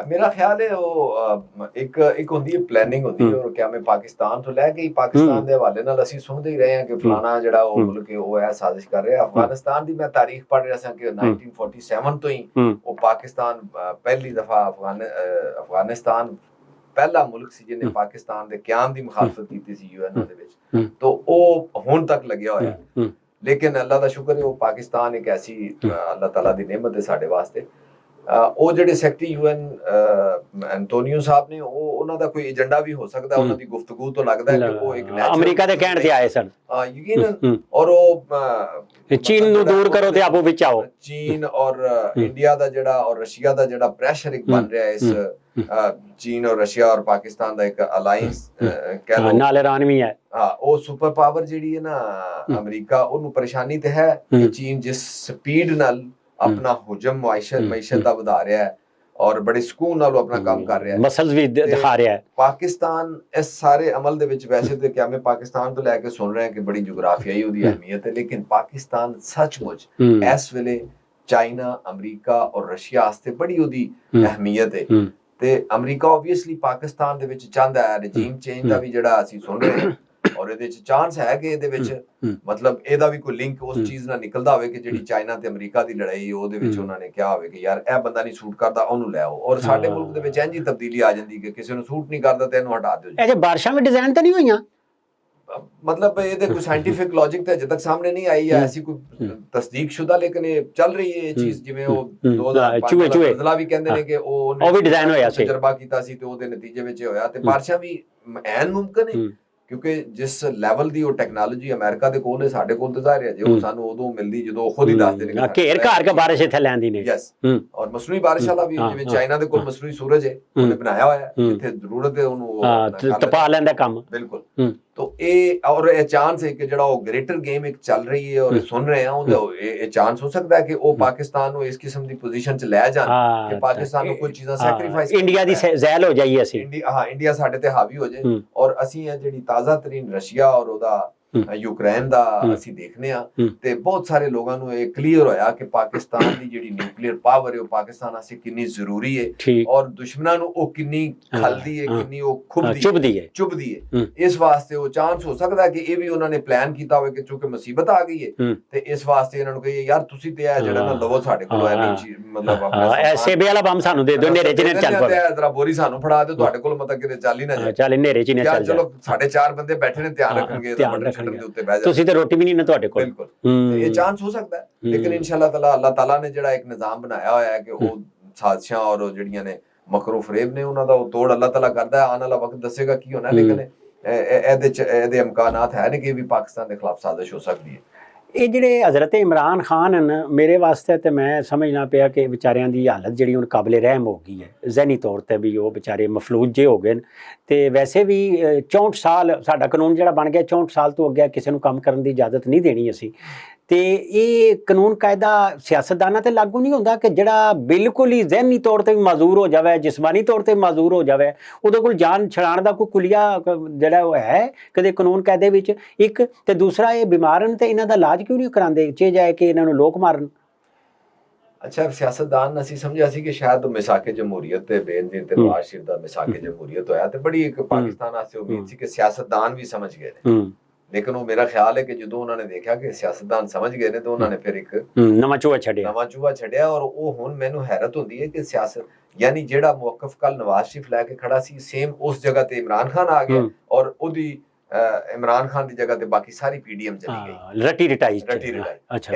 मेरा ख्याल है वो एक ਹੁੰਦੀ ਹੈ ਪਲੈਨਿੰਗ ਹੁੰਦੀ ਹੈ ਔਰ ਕਿਆ ਮੈਂ ਪਾਕਿਸਤਾਨ ਤੋਂ ਲੈ ਕੇ ਪਾਕਿਸਤਾਨ ਦੇ ਹਵਾਲੇ ਨਾਲ ਅਸੀਂ ਸੁਣਦੇ ਹੀ ਰਹੇ ਹਾਂ ਕਿ ਫਲਾਣਾ ਜਿਹੜਾ ਉਹ ਮੁਲਕ ਹੈ ਉਹ ਇਹ ਸਾਜ਼ਿਸ਼ ਕਰ ਰਿਹਾ। ਅਫਗਾਨਿਸਤਾਨ ਦੀ ਮੈਂ ਤਾਰੀਖ ਪੜ੍ਹ ਰਿਹਾ ਸਾਂ ਕਿ 1947 ਤੋਂ ਹੀ ਉਹ ਪਾਕਿਸਤਾਨ ਪਹਿਲੀ ਦਫਾ ਅਫਗਾਨਿਸਤਾਨ ਪਹਿਲਾ ਮੁਲਕ ਸੀ ਜਿਹਨੇ ਪਾਕਿਸਤਾਨ ਦੇ ਕਿਆਮ ਦੀ ਮੁਖਾਲਫਤ ਕੀਤੀ ਸੀ ਯੂਐਨ ਦੇ ਵਿੱਚ, तो ਉਹ ਹੁਣ ਤੱਕ ਲੱਗਿਆ ਹੋਇਆ। ਲੇਕਿਨ ਅੱਲਾ ਦਾ ਸ਼ੁਕਰ ਹੈ ਉਹ ਪਾਕਿਸਤਾਨ ਇੱਕ ਐਸੀ ਅੱਲਾਹ ਤਾਲਾ ਦੀ ਨਿਮਤ ਹੈ ਸਾਡੇ ਵਾਸਤੇ। ਉਹ ਜਿਹੜੇ ਸੈਕਟਰੀ ਯੂਐਨ ਐਂਟੋਨੀਓ ਸਾਹਿਬ ਨੇ ਉਹਨਾਂ ਦਾ ਕੋਈ ਏਜੰਡਾ ਵੀ ਹੋ ਸਕਦਾ, ਉਹਨਾਂ ਦੀ ਗੁਫ਼ਤਗੂ ਤੋਂ ਲੱਗਦਾ ਹੈ ਕਿ ਉਹ ਇੱਕ ਅਮਰੀਕਾ ਦੇ ਕਹਿਣ ਤੇ ਆਏ ਸਨ ਯਕੀਨਨ, ਔਰ ਉਹ ਚੀਨ ਨੂੰ ਦੂਰ ਕਰੋ ਤੇ ਆਪੋ ਵਿੱਚ ਆਓ। ਚੀਨ ਔਰ ਇੰਡੀਆ ਦਾ ਜਿਹੜਾ ਔਰ ਰਸ਼ੀਆ ਦਾ ਜਿਹੜਾ ਪ੍ਰੈਸ਼ਰ ਇੱਕ ਬਣ ਰਿਹਾ ਇਸ ਚੀਨ ਔਰ ਰਸ਼ੀਆ ਔਰ ਪਾਕਿਸਤਾਨ ਦਾ ਇੱਕ ਅਲਾਈਅੰਸ ਕਹਿ ਲਓ, ਨਾਲ ਇਰਾਨ ਵੀ ਹੈ। ਉਹ ਸੁਪਰ ਪਾਵਰ ਜਿਹੜੀ ਹੈ ਨਾ ਅਮਰੀਕਾ, ਉਹਨੂੰ ਪਰੇਸ਼ਾਨੀ ਤੇ ਹੈ ਕਿ ਚੀਨ ਜਿਸ ਸਪੀਡ ਨਾਲ ਆਪਣਾ ਹੁਜਮ ਮਈਸ਼ਤ ਦਾ ਵਧਾ ਰਿਹਾ ਹੈ ਔਰ ਬੜੇ ਸਕੂਨ ਨਾਲ ਉਹ ਆਪਣਾ ਕੰਮ ਕਰ ਰਿਹਾ ਹੈ, ਮਸਲਸ ਵੀ ਦਿਖਾ ਰਿਹਾ ਹੈ। ਪਾਕਿਸਤਾਨ ਇਸ ਸਾਰੇ ਅਮਲ ਦੇ ਵਿੱਚ ਵੈਸੇ ਤੇ ਕਿ ਮੈਂ ਪਾਕਿਸਤਾਨ ਤੋਂ ਲੈ ਕੇ ਸੁਣ ਰਿਹਾ ਕਿ ਬੜੀ ਜੁਗਰਾਫੀਆਈ ਉਹਦੀ ਅਹਿਮੀਅਤ ਹੈ, ਲੇਕਿਨ ਪਾਕਿਸਤਾਨ ਸੱਚਮੁੱਚ ਇਸ ਵੇਲੇ ਚਾਈਨਾ, ਅਮਰੀਕਾ ਔਰ ਰਸ਼ੀਆ ਵਾਸਤੇ ਬੜੀ ਉਹਦੀ ਅਹਿਮੀਅਤ ਹੈ। ਤੇ ਅਮਰੀਕਾ ਓਬਵੀਅਸਲੀ ਪਾਕਿਸਤਾਨ ਦੇ ਵਿੱਚ ਚਾਹੁੰਦਾ ਹੈ ਰਜੀਮ ਚੇਂਜ ਦਾ ਵੀ ਜਿਹੜਾ ਅਸੀਂ ਸੁਣ ਰਹੇ ਹਾਂ, ਔਰ ਇਹਦੇ ਵਿੱਚ ਚਾਂਸ ਹੈ ਕਿ ਇਹਦੇ ਵਿੱਚ ਮਤਲਬ ਇਹਦਾ ਵੀ ਕੋਈ ਲਿੰਕ ਉਸ ਚੀਜ਼ ਨਾਲ ਨਿਕਲਦਾ ਹੋਵੇ ਕਿ ਜਿਹੜੀ ਚਾਈਨਾ ਤੇ ਅਮਰੀਕਾ ਦੀ ਲੜਾਈ ਉਹਦੇ ਵਿੱਚ ਉਹਨਾਂ ਨੇ ਕਿਹਾ ਹੋਵੇ ਕਿ ਯਾਰ ਇਹ ਬੰਦਾ ਨਹੀਂ ਸੂਟ ਕਰਦਾ, ਉਹਨੂੰ ਲੈ ਆਓ। ਔਰ ਸਾਡੇ ਮੁਲਕ ਦੇ ਵਿੱਚ ਇੰਝ ਹੀ ਤਬਦੀਲੀ ਆ ਜਾਂਦੀ ਕਿ ਕਿਸੇ ਨੂੰ ਸੂਟ ਨਹੀਂ ਕਰਦਾ ਤੇ ਇਹਨੂੰ ਹਟਾ ਦਿਓ। ਇਹ ਬਾਰਿਸ਼ਾਂ ਵੀ ਡਿਜ਼ਾਈਨ ਤਾਂ ਨਹੀਂ ਹੋਈਆਂ, मतलब ਇਹਦੇ ਕੋਈ ਸਾਇੰਟੀਫਿਕ ਲੌਜੀਕ ਤੇ ਅਜੇ ਤੱਕ ਸਾਹਮਣੇ ਨਹੀਂ ਆਈ ਹੈ ਐਸੀ ਕੋਈ ਤਸਦੀਕ ਸ਼ੁਦਾ, ਲੇਕਿਨ ਇਹ ਚੱਲ ਰਹੀ ਹੈ ਇਹ ਚੀਜ਼। ਜਿਵੇਂ ਉਹ 2005 ਦਾ ਜ਼ਲਜ਼ਲਾ ਵੀ ਕਹਿੰਦੇ ਨੇ ਕਿ ਉਹ ਵੀ ਡਿਜ਼ਾਈਨ ਹੋਇਆ ਸੀ, ਤਜਰਬਾ ਕੀਤਾ ਸੀ ਤੇ ਉਹਦੇ ਨਤੀਜੇ ਵਿੱਚ ਹੋਇਆ। ਤੇ ਬਾਰਿਸ਼ਾਂ ਵੀ ਐਨ ਮੁਮਕਿਨ ਹੈ ਕਿਉਂਕਿ ਜਿਸ ਲੈਵਲ ਦੀ ਉਹ ਟੈਕਨੋਲੋਜੀ ਅਮਰੀਕਾ ਦੇ ਕੋਲ ਹੈ, ਸਾਡੇ ਕੋਲ ਤਾਂ ਜ਼ਾਹਿਰ ਹੈ ਜੇ ਉਹ ਸਾਨੂੰ ਉਦੋਂ ਮਿਲਦੀ ਜਦੋਂ ਉਹ ਖੁਦ ਹੀ ਦੱਸਦੇ ਨੇ ਕਿ ਘੇਰ ਘਾਰ ਕੇ ਬਾਰਿਸ਼ ਇੱਥੇ ਲੈਂਦੀ ਨੇ। ਯੈਸ, ਔਰ ਮਸਨੂਈ ਬਾਰਿਸ਼ ਵਾਲਾ ਵੀ ਜਿਵੇਂ ਚਾਈਨਾ ਦੇ ਕੋਲ ਮਸਨੂਈ ਸੂਰਜ ਹੈ, ਉਹਨੇ ਬਣਾਇਆ ਹੋਇਆ ਹੈ, ਜਿੱਥੇ ਜ਼ਰੂਰਤ ਹੈ ਉਹਨੂੰ ਤਪਾ ਲੈਂਦਾ ਕੰਮ। ਬਿਲਕੁਲ। तो और ये चांस है कि जड़ा वो ग्रेटर गेम एक चल रही है और सुन रहे हैं ये चांस हो सकता है कि वो पाकिस्तान को इस किस्म की पोजीशन च ले जान कि पाकिस्तान को कुछ चीज़ां सैक्रीफाइस इंडिया दी ज़ैल हो जाइए ਅਸੀਂ इंडिया साडे ते हावी हो जाए। और ਅਸੀਂ ਇਹ ਜਿਹੜੀ ਤਾਜ਼ਾ ਤਰੀਨ ਰਸ਼ੀਆ ਔਰ ਉਹਦਾ ਯੂਕਰੇਨ ਦਾ ਅਸੀਂ ਦੇਖਨੇ ਆ ਤੇ ਬਹੁਤ ਸਾਰੇ ਲੋਕਾਂ ਨੂੰ ਇਹ ਕਲੀਅਰ ਹੋਇਆ ਕਿ ਪਾਕਿਸਤਾਨ ਦੀ ਜਿਹੜੀ ਨਿਊਕਲੀਅਰ ਪਾਵਰ ਹੈ ਉਹ ਪਾਕਿਸਤਾਨ ਵਾਸਤੇ ਕਿੰਨੀ ਜ਼ਰੂਰੀ ਹੈ ਔਰ ਦੁਸ਼ਮਣਾਂ ਨੂੰ ਉਹ ਕਿੰਨੀ ਖਲਦੀ ਹੈ, ਕਿੰਨੀ ਉਹ ਚੁਭਦੀ ਹੈ। ਇਸ ਵਾਸਤੇ ਉਹ ਚਾਂਸ ਹੋ ਸਕਦਾ ਕਿ ਇਹ ਵੀ ਉਹਨਾਂ ਨੇ ਪਲਾਨ ਕੀਤਾ ਹੋਵੇ ਕਿ ਚੂੰਕਿ ਮੁਸੀਬਤ ਆ ਗਈ ਹੈ ਤੇ ਇਸ ਵਾਸਤੇ ਇਹਨਾਂ ਨੂੰ ਕਹੀਏ ਯਾਰ ਤੁਸੀਂ ਤੇ ਇਹ ਜਿਹੜਾ ਨਾ ਲਵੋ ਸਾਡੇ ਕੋਲ ਐਨੀ ਮਤਲਬ ਆਪਣਾ ਐਸੇ ਬੇ ਵਾਲਾ ਬੰਮ ਸਾਨੂੰ ਦੇ ਦਿਓ, ਹਨੇਰੇ ਚ ਨਾ ਚੱਲ ਪਵੇ, ਜਰਾ ਬੋਰੀ ਸਾਨੂੰ ਫੜਾ ਦਿਓ, ਤੁਹਾਡੇ ਕੋਲ ਮਤਲਬ ਕਿਤੇ ਚੱਲ ਹੀ ਨਾ ਜਾਏ, ਚੱਲ ਹਨੇਰੇ ਚ ਨਾ ਚੱਲ ਜਾਏ। ਚਲੋ ਸਾਡੇ 4 ਬੰਦੇ ਬੈਠੇ ਨੇ, ਧਿਆਨ ਰੱਖਣਗੇ ਤੁਸੀਂ ਤੇ ਰੋਟੀ ਵੀ ਨਹੀਂ ਨਾ ਤੁਹਾਡੇ ਕੋਲ। ਬਿਲਕੁਲ, ਇਹ ਚਾਂਸ ਹੋ ਸਕਦਾ ਹੈ, ਲੇਕਿਨ ਇਨਸ਼ਾਅੱਲਾ ਤਾਲਾ ਅੱਲਾਹ ਤਾਲਾ ਨੇ ਜਿਹੜਾ ਇੱਕ ਨਿਜ਼ਾਮ ਬਣਾਇਆ ਹੋਇਆ ਹੈ ਕਿ ਉਹ ਸਾਜ਼ਿਸ਼ਾਂ ਔਰ ਜਿਹੜੀਆਂ ਨੇ ਮਕਰੂ ਫਰੇਬ ਨੇ ਉਹਨਾਂ ਦਾ ਉਹ ਤੋੜ ਅੱਲਾਹ ਤਾਲਾ ਕਰਦਾ ਹੈ। ਆਉਣ ਵਾਲਾ ਵਕਤ ਦੱਸੇਗਾ ਕੀ ਹੋਣਾ, ਲੇਕਿਨ ਇਹਦੇ ਇਮਕਾਨਾਤ ਹੈ ਨੇ ਕਿ ਵੀ ਪਾਕਿਸਤਾਨ ਦੇ ਖਿਲਾਫ ਸਾਜ਼ਿਸ਼ ਹੋ ਸਕਦੀ ਹੈ। ਇਹ ਜਿਹੜੇ ਹਜ਼ਰਤ ਇਮਰਾਨ ਖਾਨ ਹਨ, ਮੇਰੇ ਵਾਸਤੇ ਤੇ ਮੈਂ ਸਮਝਣਾ ਪਿਆ ਕਿ ਵਿਚਾਰਿਆਂ ਦੀ ਹਾਲਤ ਜਿਹੜੀ ਹੁਣ ਕਾਬਲੇ ਰਹਿਮ ਹੋ ਗਈ ਹੈ, ਜ਼ਹਿਨੀ ਤੌਰ ਤੇ ਵੀ ਉਹ ਵਿਚਾਰੇ ਮਫਲੂਜ ਜੇ ਹੋ ਗਏ ਨੇ। ਤੇ ਵੈਸੇ ਵੀ 64 ਸਾਲ ਸਾਡਾ ਕਾਨੂੰਨ ਜਿਹੜਾ ਬਣ ਗਿਆ, 64 ਸਾਲ ਤੋਂ ਅੱਗੇ ਕਿਸੇ ਨੂੰ ਕੰਮ ਕਰਨ ਦੀ ਇਜਾਜ਼ਤ ਨਹੀਂ ਦੇਣੀ ਅਸੀਂ। ਤੇ ਇਹ ਕਾਨੂੰਨ ਕਾਇਦਾ ਸਿਆਸਤਦਾਨਾਂ ਤੇ ਲਾਗੂ ਨਹੀਂ ਹੁੰਦਾ ਕਿ ਜਿਹੜਾ ਬਿਲਕੁਲ ਹੀ ਜ਼ਹਿਨੀ ਤੌਰ ਤੇ ਵੀ ਮਾਜ਼ੂਰ ਹੋ ਜਾਵੇ, ਜਿਸਮਾਨੀ ਤੌਰ ਤੇ ਮਾਜ਼ੂਰ ਹੋ ਜਾਵੇ, ਉਹਦੇ ਕੋਲ ਜਾਨ ਛੁਡਾਉਣ ਦਾ ਕੋਈ ਕੁਲੀਆ ਜਿਹੜਾ ਉਹ ਹੈ ਕਦੇ ਕਾਨੂੰਨ ਕਾਇਦੇ ਵਿੱਚ? ਇੱਕ ਤੇ ਦੂਸਰਾ ਇਹ ਬਿਮਾਰ ਹਨ ਤੇ ਇਹਨਾਂ ਦਾ ਇਲਾਜ ਕਿਉਂ ਨਹੀਂ ਕਰਾਉਂਦੇ, ਚੇ ਜਾਏ ਕਿ ਇਹਨਾਂ ਨੂੰ ਲੋਕ ਮਾਰਨ। ਅੱਛਾ, ਸਿਆਸਤਦਾਨ ਅਸੀਂ ਸਮਝਿਆ ਸੀ ਕਿ ਸ਼ਾਇਦ ਮਿਸਾਕੇ ਜਮਹੂਰੀਅਤ ਤੇ ਬੇਨਜ਼ੀਰ ਤੇ ਨਵਾਜ਼ ਸ਼ਰੀਫ ਦਾ ਮਿਸਾਕੇ ਜਮਹੂਰੀਅਤ ਹੋਇਆ ਤੇ ਬੜੀ ਇੱਕ ਪਾਕਿਸਤਾਨ ਵਾਸਤੇ ਉਮੀਦ ਸੀ ਕਿ ਸਿਆਸਤਦਾਨ ਵੀ ਸਮਝ ਗਏ ਨੇ। ਲੇਕਿਨ ਉਹ ਮੇਰਾ ਖਿਆਲ ਹੈ ਕਿ ਜਦੋਂ ਉਹਨਾਂ ਨੇ ਦੇਖਿਆ ਕਿ ਸਿਆਸਤਦਾਨ ਸਮਝ ਗਏ ਨੇ ਤਾਂ ਉਹਨਾਂ ਨੇ ਫਿਰ ਇੱਕ ਨਵਾਂ ਚੂਹਾ ਛੱਡਿਆ। ਔਰ ਉਹ ਹੁਣ ਮੈਨੂੰ ਹੈਰਤ ਹੁੰਦੀ ਹੈ ਕਿ ਸਿਆਸਤ ਯਾਨੀ ਜਿਹੜਾ ਮੌਕਫ ਕੱਲ ਨਵਾਜ਼ ਸ਼ਰੀਫ ਲੈ ਕੇ ਖੜਾ ਸੀ, ਸੇਮ ਉਸ ਜਗ੍ਹਾ ਤੇ ਇਮਰਾਨ ਖਾਨ ਆ ਗਿਆ ਔਰ ਉਹਦੀ ਇਮਰਾਨ ਖਾਨ ਦੀ ਜਗ੍ਹਾ ਤੇ ਬਾਕੀ ਸਾਰੀ ਪੀਡੀਐਮ ਚਲੀ ਗਈ, ਰੱਟੀ ਰਟਾਈ।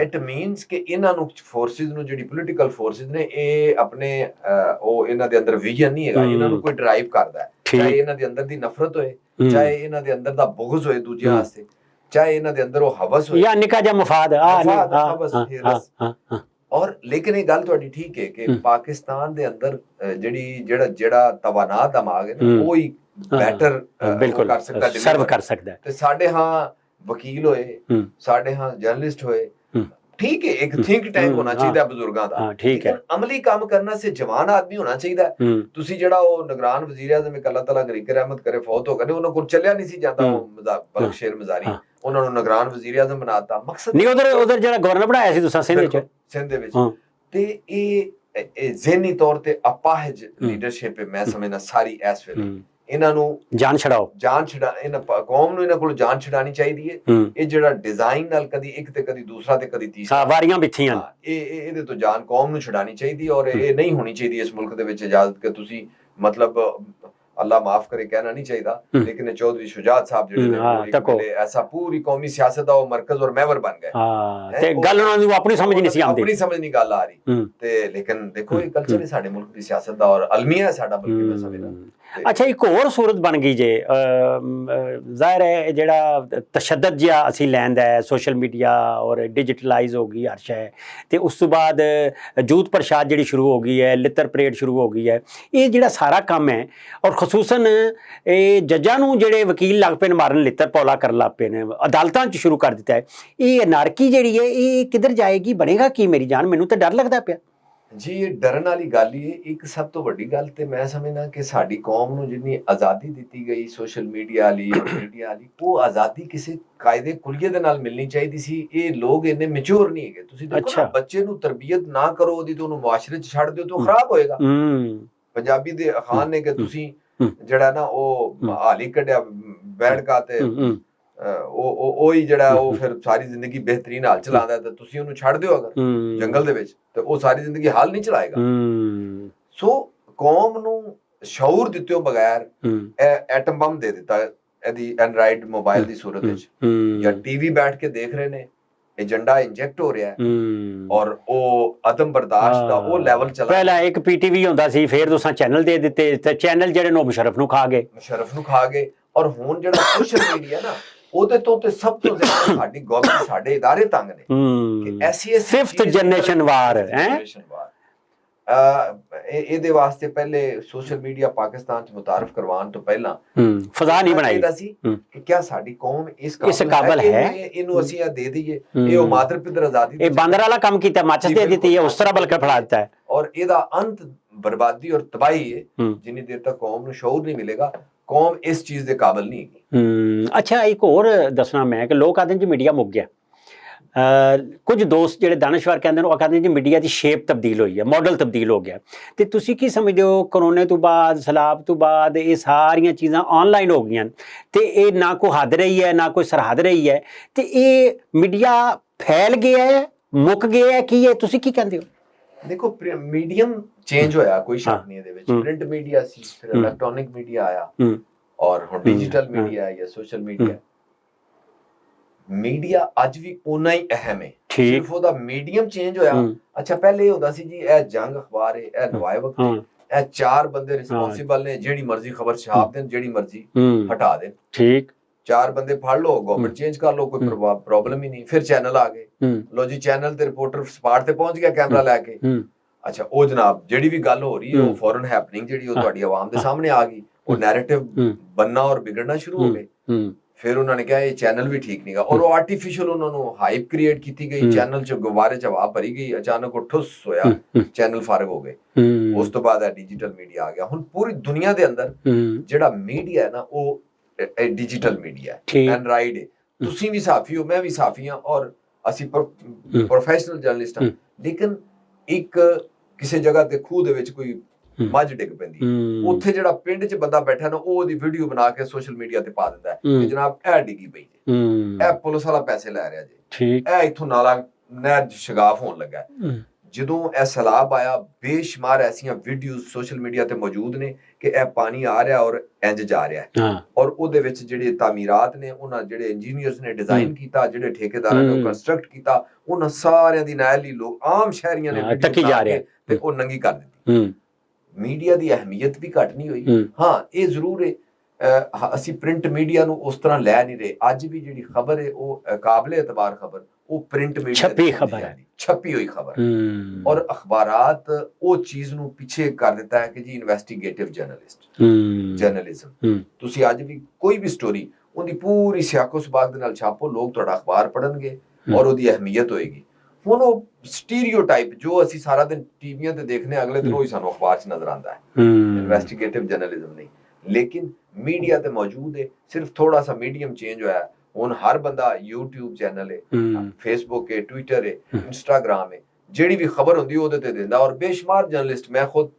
ਇਟ ਮੀਨਸ ਕਿ ਇਹਨਾਂ ਨੂੰ ਫੋਰਸਿਸ ਨੂੰ ਜਿਹੜੀ ਪੋਲੀਟੀਕਲ ਫੋਰਸਿਸ ਨੇ ਇਹ ਆਪਣੇ ਉਹ ਇਹਨਾਂ ਦੇ ਅੰਦਰ ਵਿਜ਼ਨ ਨਹੀਂ ਹੈਗਾ, ਇਹਨਾਂ ਨੂੰ ਕੋਈ ਡਰਾਈਵ ਕਰਦਾ, ਚਾਹੇ ਇਹਨਾਂ ਦੇ ਅੰਦਰ ਦੀ ਨਫ਼ਰਤ ਹੋਏ, ਚਾਹੇ ਇਹਨਾਂ ਦੇ ਅੰਦਰ ਦਾ ਬੁਗਜ਼ ਹੋਏ ਦੂਜਿਆਂ ਵਾਸਤੇ, ਚਾਹੇ ਇਹਨਾਂ ਦੇ ਅੰਦਰ ਉਹ ਹਵਸ ਹੋਏ ਜਾਂ ਨਿੱਕਾ ਜਿਹਾ ਮਫਾਦ। ਔਰ ਲੇਕਿਨ ਇਹ ਗੱਲ ਤੁਹਾਡੀ ਠੀਕ ਹੈ ਕਿ ਪਾਕਿਸਤਾਨ ਦੇ ਅੰਦਰ ਜਿਹੜਾ ਤਵਾਨਾ ਦਿਮਾਗ ਹੈ ਨਾ ਉਹ ਹੀ ਬੈਟਰ ਕਰ ਸਕਦਾ, ਸਰਵ ਕਰ ਸਕਦਾ। ਤੇ ਸਾਡੇ ਹਾਂ ਵਕੀਲ ਹੋਏ, ਸਾਡੇ ਹਾਂ ਜਰਨਲਿਸਟ ਹੋਏ, ਠੀਕ ਹੈ ਇੱਕ ਥਿੰਕ ਟੈਂਕ ਹੋਣਾ ਚਾਹੀਦਾ ਬਜ਼ੁਰਗਾਂ ਦਾ, ਠੀਕ ਹੈ ਅਮਲੀ ਕੰਮ ਕਰਨਾ ਸੇ ਜਵਾਨ ਆਦਮੀ ਹੋਣਾ ਚਾਹੀਦਾ। ਤੁਸੀਂ ਜਿਹੜਾ ਉਹ ਨਿਗਰਾਨ ਵਜ਼ੀਰ ਆਜ਼ਮ ਅੱਲਾਹ ਤਾਲਾ ਗਰੀਕ ਰਹਿਮਤ ਕਰੇ ਫੌਤ ਹੋ ਗਏ, ਉਹਨਾਂ ਕੋਲ ਚੱਲਿਆ ਨਹੀਂ ਸੀ ਜਾਂਦਾ ਉਹ ਬਲਖ ਸ਼ੇਰ ਮਜ਼ਾਰੀ, ਉਹਨਾਂ ਨੂੰ ਨਿਗਰਾਨ ਵਜ਼ੀਰ ਆਜ਼ਮ ਬਣਾਤਾ। ਮਕਸਦ ਨਹੀਂ ਉਧਰ ਜਿਹੜਾ ਗਵਰਨਰ ਬਣਾਇਆ ਸੀ ਤੁਸੀਂ ਸਿੰਧ ਦੇ ਵਿੱਚ। ਤੇ ਇਹ ਜ਼ਿਹਨੀ ਤੌਰ ਤੇ ਅਪਾਹਜ ਲੀਡਰਸ਼ਿਪ ਹੈ, ਮੈਂ ਸਮਝਣਾ ਸਾਰੀ ਇਸ ਵੇਲੇ ਇਹਨਾਂ ਨੂੰ ਜਾਨ ਛਡਾ ਇਹਨਾਂ ਕੌਮ ਨੂੰ ਇਹਨਾਂ ਕੋਲ ਜਾਨ ਛਡਾਣੀ ਚਾਹੀਦੀ ਹੈ। ਇਹ ਜਿਹੜਾ ਡਿਜ਼ਾਈਨ ਨਾਲ ਕਦੀ ਇੱਕ ਤੇ ਕਦੀ ਦੂਸਰਾ ਤੇ ਕਦੀ ਤੀਸਰਾ ਵਾਰੀਆਂ ਬਿੱਥੀਆਂ, ਇਹਦੇ ਤੋਂ ਜਾਨ ਕੌਮ ਨੂੰ ਛਡਾਣੀ ਚਾਹੀਦੀ ਔਰ ਇਹ ਨਹੀਂ ਹੋਣੀ ਚਾਹੀਦੀ ਇਸ ਮੁਲਕ ਦੇ ਵਿੱਚ ਇਜਾਜ਼ਤ ਕਿ ਤੁਸੀਂ ਮਤਲਬ ਅੱਲਾ ਮਾਫ ਕਰੇ ਕਹਿਣਾ ਨਹੀਂ ਚਾਹੀਦਾ, ਲੇਕਿਨ ਚੌਧਰੀ ਸ਼ੁਜਾਤ ਸਾਹਿਬ ਜਿਹੜੇ ਨੇ ਉਹ ਇੱਕ ਵੇਲੇ ਐਸਾ ਪੂਰੀ ਕੌਮੀ ਸਿਆਸਤ ਦਾ ਉਹ ਮਰਕਜ਼ ਔਰ ਮਹਿਵਰ ਬਣ ਗਏ ਤੇ ਗੱਲ ਉਹਨਾਂ ਨੂੰ ਆਪਣੀ ਸਮਝ ਨਹੀਂ ਸੀ ਆਉਂਦੀ, ਆਪਣੀ ਸਮਝ ਨਹੀਂ ਗੱਲ ਆ ਰਹੀ ਤੇ ਲੇਕਿਨ ਦੇਖੋ ਇਹ ਕਲਚਰ ਹੈ ਸਾਡੇ ਮੁਲਕ ਦੀ ਸਿਆਸਤ ਦਾ ਔਰ ਅਲਮੀਆ ਹੈ ਸਾਡਾ ਬਲਕਿ ਮੈਂ ਸਮਝਦਾ। ਅੱਛਾ ਇੱਕ ਹੋਰ ਸੂਰਤ ਬਣ ਗਈ ਜੇ, ਜ਼ਾਹਿਰ ਹੈ ਜਿਹੜਾ ਤਸ਼ੱਦਦ ਜਿਹਾ ਅਸੀਂ ਲੈਂਦਾ ਹੈ ਸੋਸ਼ਲ ਮੀਡੀਆ ਔਰ ਡਿਜੀਟਲਾਈਜ਼ ਹੋ ਗਈ ਹਰ ਸ਼ੈ, ਤੇ ਉਸ ਤੋਂ ਬਾਅਦ ਜੂਤ ਪ੍ਰਸ਼ਾਦ ਜਿਹੜੀ ਸ਼ੁਰੂ ਹੋ ਗਈ ਹੈ, ਲਿੱਤਰ ਪਰੇਡ ਸ਼ੁਰੂ ਹੋ ਗਈ ਹੈ, ਇਹ ਜਿਹੜਾ ਸਾਰਾ ਕੰਮ ਹੈ ਔਰ ਖਸੂਸਨ ਇਹ ਜੱਜਾਂ ਨੂੰ ਜਿਹੜੇ ਵਕੀਲ ਲੱਗ ਪਏ ਨੇ ਮਾਰਨ, ਲਿੱਤਰ ਪੌਲਾ ਕਰਨ ਲੱਗ ਪਏ ਨੇ, ਅਦਾਲਤਾਂ 'ਚ ਸ਼ੁਰੂ ਕਰ ਦਿੱਤਾ ਹੈ, ਇਹ ਅਨਾਰਕੀ ਜਿਹੜੀ ਹੈ ਇਹ ਕਿੱਧਰ ਜਾਏਗੀ, ਬਣੇਗਾ ਕੀ ਮੇਰੀ ਜਾਨ, ਮੈਨੂੰ ਤਾਂ ਡਰ ਲੱਗਦਾ ਪਿਆ ਜੀ। ਇਹ ਡਰਨ ਵਾਲੀ ਗੱਲ ਹੀ ਹੈ। ਇੱਕ ਸਭ ਤੋਂ ਵੱਡੀ ਗੱਲ ਤੇ ਮੈਂ ਸਮਝਦਾ ਕਿ ਸਾਡੀ ਕੌਮ ਨੂੰ ਜਿੰਨੀ ਆਜ਼ਾਦੀ ਦਿੱਤੀ ਗਈ ਸੋਸ਼ਲ ਮੀਡੀਆ ਵਾਲੀ ਮੀਡੀਆ ਵਾਲੀ, ਉਹ ਆਜ਼ਾਦੀ ਕਿਸੇ ਕਾਇਦੇ ਕੁਲੀਏ ਦੇ ਨਾਲ ਮਿਲਣੀ ਚਾਹੀਦੀ ਸੀ। ਇਹ ਲੋਕ ਇੰਨੇ ਮੈਚੁਰ ਨਹੀਂ ਹੈਗੇ। ਤੁਸੀਂ ਦੇਖੋ ਨਾ, ਬੱਚੇ ਨੂੰ ਤਰਬੀਅਤ ਨਾ ਕਰੋ ਉਹਦੀ ਤੇ ਉਹਨੂੰ ਮੁਆਸ਼ਰੇ 'ਚ ਛੱਡ ਦਿਓ ਤਾਂ ਉਹ ਖਰਾਬ ਹੋਏਗਾ। ਪੰਜਾਬੀ ਦੇ ਅਖਾਣ ਨੇ ਕਿ ਤੁਸੀਂ ਜਿਹੜਾ ਨਾ ਉਹ ਹਾਲੀ ਕੱਢਿਆ ਬੈਠ ਕਾ ਤੇ ਉਹ ਹੀ ਜਿਹੜਾ ਉਹ ਫਿਰ ਸਾਰੀ ਜ਼ਿੰਦਗੀ ਬਿਹਤਰੀਨ ਹਾਲ ਚਲਾਉਂਦਾ, ਤੇ ਤੁਸੀਂ ਉਹਨੂੰ ਛੱਡ ਦਿਓ ਅਗਰ ਜੰਗਲ ਦੇ ਵਿੱਚ ਤੇ ਉਹ ਸਾਰੀ ਜ਼ਿੰਦਗੀ ਹਾਲ ਨਹੀਂ ਚਲਾਏਗਾ। ਸੋ ਕੌਮ ਨੂੰ ਸ਼ਊਰ ਦਿੱਤਿਓ ਬਗੈਰ ਐਟਮ ਬੰਬ ਦੇ ਦਿੱਤਾ ਇਹਦੀ ਐਂਡਰਾਇਡ ਮੋਬਾਈਲ ਦੀ ਸੂਰਤ ਵਿੱਚ, ਜਾਂ ਟੀਵੀ ਬੈਠ ਕੇ ਦੇਖ ਰਹੇ ਨੇ, ਏਜੰਡਾ ਇੰਜੈਕਟ ਹੋ ਰਿਹਾ ਹੈ ਔਰ ਉਹ ਅਦਮ ਬਰਦਾਸ਼ਤ ਦਾ ਉਹ ਲੈਵਲ ਚਲਾ। ਪਹਿਲਾਂ ਇੱਕ ਪੀਟੀਵੀ ਹੁੰਦਾ ਸੀ, ਫਿਰ ਤੁਸੀਂ ਚੈਨਲ ਦੇ ਦਿੱਤੇ ਤੇ ਚੈਨਲ ਜਿਹੜੇ ਨੂੰ ਮੁਸ਼ਰਫ ਨੂੰ ਖਾ ਗਏ ਔਰ ਹੁਣ ਜਿਹੜਾ ਸੋਸ਼ਲ ਮੀਡੀਆ ਨਾ ਉਹਦੇ ਤੋਂ ਤੇ ਸਭ ਤੋਂ ਜ਼ਿਆਦਾ ਸਾਡੀ ਗਵਰਨਮੈਂਟ ਸਾਡੇ ਇਦਾਰੇ ਤੰਗ ਨੇ ਕਿ ਐਸੀ ਫਿਫਥ ਜਨਰੇਸ਼ਨ ਵਾਰ ਹੈ। ਇਹਦੇ ਵਾਸਤੇ ਪਹਿਲੇ ਸੋਸ਼ਲ ਮੀਡੀਆ ਪਾਕਿਸਤਾਨ 'ਚ ਮੁਤਾਰਫ ਕਰਵਾਉਣ ਤੋਂ ਪਹਿਲਾਂ ਫਜ਼ਾ ਨਹੀਂ ਬਣਾਈ ਸੀ ਕਿ ਕਿਆ ਸਾਡੀ ਕੌਮ ਇਸ ਕਾਬਲ ਹੈ, ਇਹਨੂੰ ਅਸੀਂ ਇਹ ਦੇ ਦਈਏ, ਇਹ ਉਹ ਮਾਤਰ ਪਿਤਰ ਆਜ਼ਾਦੀ, ਇਹ ਬਾਂਦਰ ਵਾਲਾ ਕੰਮ ਕੀਤਾ, ਮਾਚਸ ਦੇ ਦਿੱਤੀ ਹੈ, ਉਸ ਤਰ੍ਹਾਂ ਬਲਕਿ ਫੜਾ ਦਿੱਤਾ ਹੈ ਔਰ ਇਹਦਾ ਅੰਤ ਬਰਬਾਦੀ ਔਰ ਤਬਾਹੀ ਹੈ। ਜਿੰਨੀ ਦੇਰ ਤੱਕ ਕੌਮ ਨੂੰ ਸ਼ਊਰ ਨਹੀਂ ਮਿਲੇਗਾ, ਕੌਮ ਇਸ ਚੀਜ਼ ਦੇ ਕਾਬਲ ਨਹੀਂ ਹੈਗੀ। ਅੱਛਾ ਇੱਕ ਹੋਰ ਦੱਸਣਾ ਮੈਂ ਕਿ ਲੋਕ ਆਖਦੇ ਜੀ ਮੀਡੀਆ ਮੁੱਕ ਗਿਆ, ਕੁਝ ਦੋਸਤ ਜਿਹੜੇ ਦਾਨਸ਼ਵਰ ਕਹਿੰਦੇ ਨੇ ਉਹ ਕਹਿੰਦੇ ਜੀ ਮੀਡੀਆ ਦੀ ਸ਼ੇਪ ਤਬਦੀਲ ਹੋਈ ਹੈ, ਮਾਡਲ ਤਬਦੀਲ ਹੋ ਗਿਆ, ਤੇ ਤੁਸੀਂ ਕੀ ਸਮਝਦੇ ਹੋ ਕਰੋਨੇ ਤੋਂ ਬਾਅਦ, ਸਲਾਬ ਤੋਂ ਬਾਅਦ ਇਹ ਸਾਰੀਆਂ ਚੀਜ਼ਾਂ ਆਨਲਾਈਨ ਹੋ ਗਈਆਂ ਤੇ ਇਹ ਨਾ ਕੋਈ ਹੱਦ ਰਹੀ ਹੈ ਨਾ ਕੋਈ ਸਰਹੱਦ ਰਹੀ ਹੈ, ਤੇ ਇਹ ਮੀਡੀਆ ਫੈਲ ਗਿਆ ਹੈ, ਮੁੱਕ ਗਿਆ ਹੈ, ਕੀ ਹੈ, ਤੁਸੀਂ ਕੀ ਕਹਿੰਦੇ ਹੋ? ਦੇਖੋ ਮੀਡੀਅਮ ਚੇਂਜ ਹੋਇਆ, ਕੋਈ ਸ਼ੱਕ ਨਹੀਂ ਇਹਦੇ ਵਿੱਚ। ਪ੍ਰਿੰਟ ਮੀਡੀਆ ਸੀ, ਫਿਰ ਇਲੈਕਟ੍ਰੋਨਿਕ ਮੀਡੀਆ ਆਇਆ ਔਰ ਹੁਣ ਡਿਜੀਟਲ ਮੀਡੀਆ ਜਾਂ ਸੋਸ਼ਲ ਮੀਡੀਆ। ਮੀਡੀਆ ਅੱਜ ਵੀ ਉਨਾ ਹੀ ਅਹਿਮ ਹੈ, ਸਿਰਫ ਉਹਦਾ ਮੀਡੀਅਮ ਚੇਂਜ ਹੋਇਆ। ਅੱਛਾ ਪਹਿਲੇ ਇਹ ਹੁੰਦਾ ਸੀ ਜੀ ਇਹ ਜੰਗ ਅਖਬਾਰ ਹੈ, ਇਹ ਨਵਾਏ ਵਕਤ ਹੈ, ਇਹ ਚਾਰ ਬੰਦੇ ਰਿਸਪੌਂਸਿਬਲ ਨੇ, ਜਿਹੜੀ ਮਰਜ਼ੀ ਖਬਰ ਛਾਪ ਦੇਣ, ਜਿਹੜੀ ਮਰਜ਼ੀ ਹਟਾ ਦੇਣ, ਠੀਕ, ਚਾਰ ਬੰਦੇ ਫੜ ਲਓ, ਗਵਰਨਮੈਂਟ ਚੇਂਜ ਕਰ ਲਓ, ਕੋਈ ਪ੍ਰੋਬਲਮ ਹੀ ਨਹੀਂ। ਫਿਰ ਚੈਨਲ ਆ ਗਏ, ਲੋ ਜੀ ਚੈਨਲ ਤੇ ਰਿਪੋਰਟਰ ਸਪਾਟ ਤੇ ਪਹੁੰਚ ਗਿਆ ਕੈਮਰਾ ਲੈ ਕੇ। ਅੱਛਾ ਉਹ ਜਨਾਬ ਜਿਹੜੀ ਵੀ ਗੱਲ ਹੋ ਰਹੀ ਹੈ ਉਹ ਫੌਰਨ ਹੈਪਨਿੰਗ ਜਿਹੜੀ ਉਹ ਤੁਹਾਡੀ ਆਵਾਮ ਦੇ ਸਾਹਮਣੇ ਆ ਗਈ, ਉਹ ਨੈਰੇਟਿਵ ਬੰਨਾ ਔਰ ਵਿਗੜਨਾ ਸ਼ੁਰੂ ਹੋ ਗਏ। ਫਿਰ ਉਹਨਾਂ ਨੇ ਕਿਹਾ ਇਹ ਚੈਨਲ ਵੀ ਠੀਕ ਨਹੀਂਗਾ ਔਰ ਉਹ ਆਰਟੀਫੀਸ਼ੀਅਲ ਉਹਨਾਂ ਨੂੰ ਹਾਈਪ ਕ੍ਰੀਏਟ ਕੀਤੀ ਗਈ, ਚੈਨਲ 'ਚ ਗੁਬਾਰੇ 'ਚ ਹਵਾ ਭਰੀ ਗਈ, ਅਚਾਨਕ ਉਹ ਠੁੱਸ ਹੋਇਆ, ਚੈਨਲ ਫਾਰਗ ਹੋ ਗਏ। ਉਸ ਤੋਂ ਬਾਅਦ ਇਹ ਡਿਜੀਟਲ ਮੀਡੀਆ ਆ ਗਿਆ। ਹੁਣ ਪੂਰੀ ਦੁਨੀਆ ਦੇ ਅੰਦਰ ਜਿਹੜਾ ਮੀਡੀਆ ਹੈ ਨਾ ਉਹ ਡਿਜੀਟਲ ਮੀਡੀਆ ਹੈ, ਐਂਡਰਾਇਡ ਹੈ। ਤੁਸੀਂ ਵੀ ਸਾਫੀ ਹੋ, ਮੈਂ ਵੀ ਸਾਫੀ ਹਾਂ ਔਰ ਅਸੀਂ ਪ੍ਰੋਫੈਸ਼ਨਲ ਜਰਨਲਿਸਟ ਹਾਂ, ਲੇਕਿਨ ਇੱਕ ਕਿਸੇ ਜਗ੍ਹਾ ਤੇ ਖੂਹ ਦੇ ਵਿੱਚ ਕੋਈ ਮੱਝ ਡਿੱਗ ਪੈਂਦੀ, ਉੱਥੇ ਜਿਹੜਾ ਪਿੰਡ 'ਚ ਬੰਦਾ ਬੈਠਾ ਨਾ ਉਹ ਉਹਦੀ ਵੀਡੀਓ ਬਣਾ ਕੇ ਸੋਸ਼ਲ ਮੀਡੀਆ ਤੇ ਪਾ ਦਿੰਦਾ ਕਿ ਜਨਾਬ ਇਹ ਡਿੱਗੀ ਪਈ ਜੇ, ਇਹ ਪੁਲਿਸ ਵਾਲਾ ਪੈਸੇ ਲੈ ਰਿਹਾ ਜੇ, ਇਹ ਇੱਥੋਂ ਨਾਲਾ ਨਹਿਰ ਸ਼ਗਾਫ ਹੋਣ ਲੱਗਾ। ਜਦੋਂ ਇਹ ਸੈਲਾਬ ਆਇਆ, ਬੇਸ਼ੁਮਾਰ ਐਸੀਆਂ ਵੀਡੀਓਜ਼ ਸੋਸ਼ਲ ਮੀਡੀਆ ਤੇ ਮੌਜੂਦ ਨੇ ਕਿ ਇਹ ਪਾਣੀ ਆ ਰਿਹਾ ਔਰ ਇੰਜ ਜਾ ਰਿਹਾ ਔਰ ਉਹਦੇ ਵਿੱਚ ਜਿਹੜੇ ਤਾਮੀਰਾਤ ਨੇ, ਉਹਨਾਂ ਜਿਹੜੇ ਇੰਜੀਨੀਅਰਸ ਨੇ ਡਿਜ਼ਾਈਨ ਕੀਤਾ, ਜਿਹੜੇ ਠੇਕੇਦਾਰਾਂ ਨੇ ਕੰਸਟਰਕਟ ਕੀਤਾ, ਉਹਨਾਂ ਸਾਰਿਆਂ ਦੀ ਨਾਇਲੀ ਲੋਕ ਆਮ ਸ਼ਹਿਰੀਆਂ ਨੇ ਵੀਡੀਓ ਬਣਾ ਕੇ ਤੇ ਉਹ ਨੰਗੀ ਕਰ ਦਿੱਤੀ। ਮੀਡੀਆ ਦੀ ਅਹਿਮੀਅਤ ਵੀ ਘੱਟ ਨਹੀਂ ਹੋਈ। ਹਾਂ ਇਹ ਜ਼ਰੂਰ ਹੈ ਅਸੀਂ ਪ੍ਰਿੰਟ ਮੀਡੀਆ ਨੂੰ ਉਸ ਤਰ੍ਹਾਂ ਲੈ ਨਹੀਂ ਰਹੇ। ਅੱਜ ਵੀ ਜਿਹੜੀ ਖਬਰ ਹੈ ਉਹ ਕਾਬਲੇ ਇਤਬਾਰ ਖਬਰ ਉਹ ਪ੍ਰਿੰਟ ਮੀਡੀਆ ਛਪੀ ਖਬਰ ਹੈ, ਛਪੀ ਹੋਈ ਖਬਰ। ਔਰ ਅਖਬਾਰਾਤ ਉਹ ਚੀਜ਼ ਨੂੰ ਪਿੱਛੇ ਕਰ ਦਿੱਤਾ ਹੈ ਕਿ ਜੀ ਇਨਵੈਸਟੀਗੇਟਿਵ ਜਰਨਲਿਜ਼ਮ। ਤੁਸੀਂ ਅੱਜ ਵੀ ਕੋਈ ਵੀ ਸਟੋਰੀ ਉਹਦੀ ਪੂਰੀ ਸਿਆਕੋ ਸਬਾਕ ਦੇ ਨਾਲ ਛਾਪੋ, ਲੋਕ ਤੁਹਾਡਾ ਅਖਬਾਰ ਪੜ੍ਹਨਗੇ ਔਰ ਉਹਦੀ ਅਹਿਮੀਅਤ ਹੋਏਗੀ। ਹੁਣ ਉਹ ਸਟੀਰੀਓਟਾਈਪ ਜੋ ਅਸੀਂ ਸਾਰਾ ਦਿਨ ਟੀਵੀਆਂ ਤੇ ਦੇਖਨੇ, ਅਗਲੇ ਦਿਨ ਉਹੀ ਸਾਨੂੰ ਅਖਬਾਰ 'ਚ ਨਜ਼ਰ ਆਉਂਦਾ ਹੈ, ਇਨਵੈਸਟੀਗੇਟਿਵ ਜਰਨਲਿਜ਼ਮ ਨਹੀਂ। ਲੇਕਿਨ ਮੀਡੀਆ ਤੇ ਮੌਜੂਦ ਹੈ, ਸਿਰਫ ਥੋੜਾ ਸਾ ਮੀਡੀਅਮ ਚੇਂਜ ਹੋਇਆ। ਹੁਣ ਹਰ ਬੰਦਾ YouTube ਚੈਨਲ ਹੈ, ਫੇਸਬੁੱਕ ਹੈ, ਟਵਿੱਟਰ ਹੈ, ਇੰਸਟਾਗ੍ਰਾਮ ਹੈ, ਜਿਹੜੀ ਵੀ ਖਬਰ ਹੁੰਦੀ ਉਹਦੇ ਤੇ ਦਿੰਦਾ। ਔਰ ਬੇਸ਼ੁਮਾਰ ਜਰਨਲਿਸਟ, ਮੈਂ ਖੁਦ,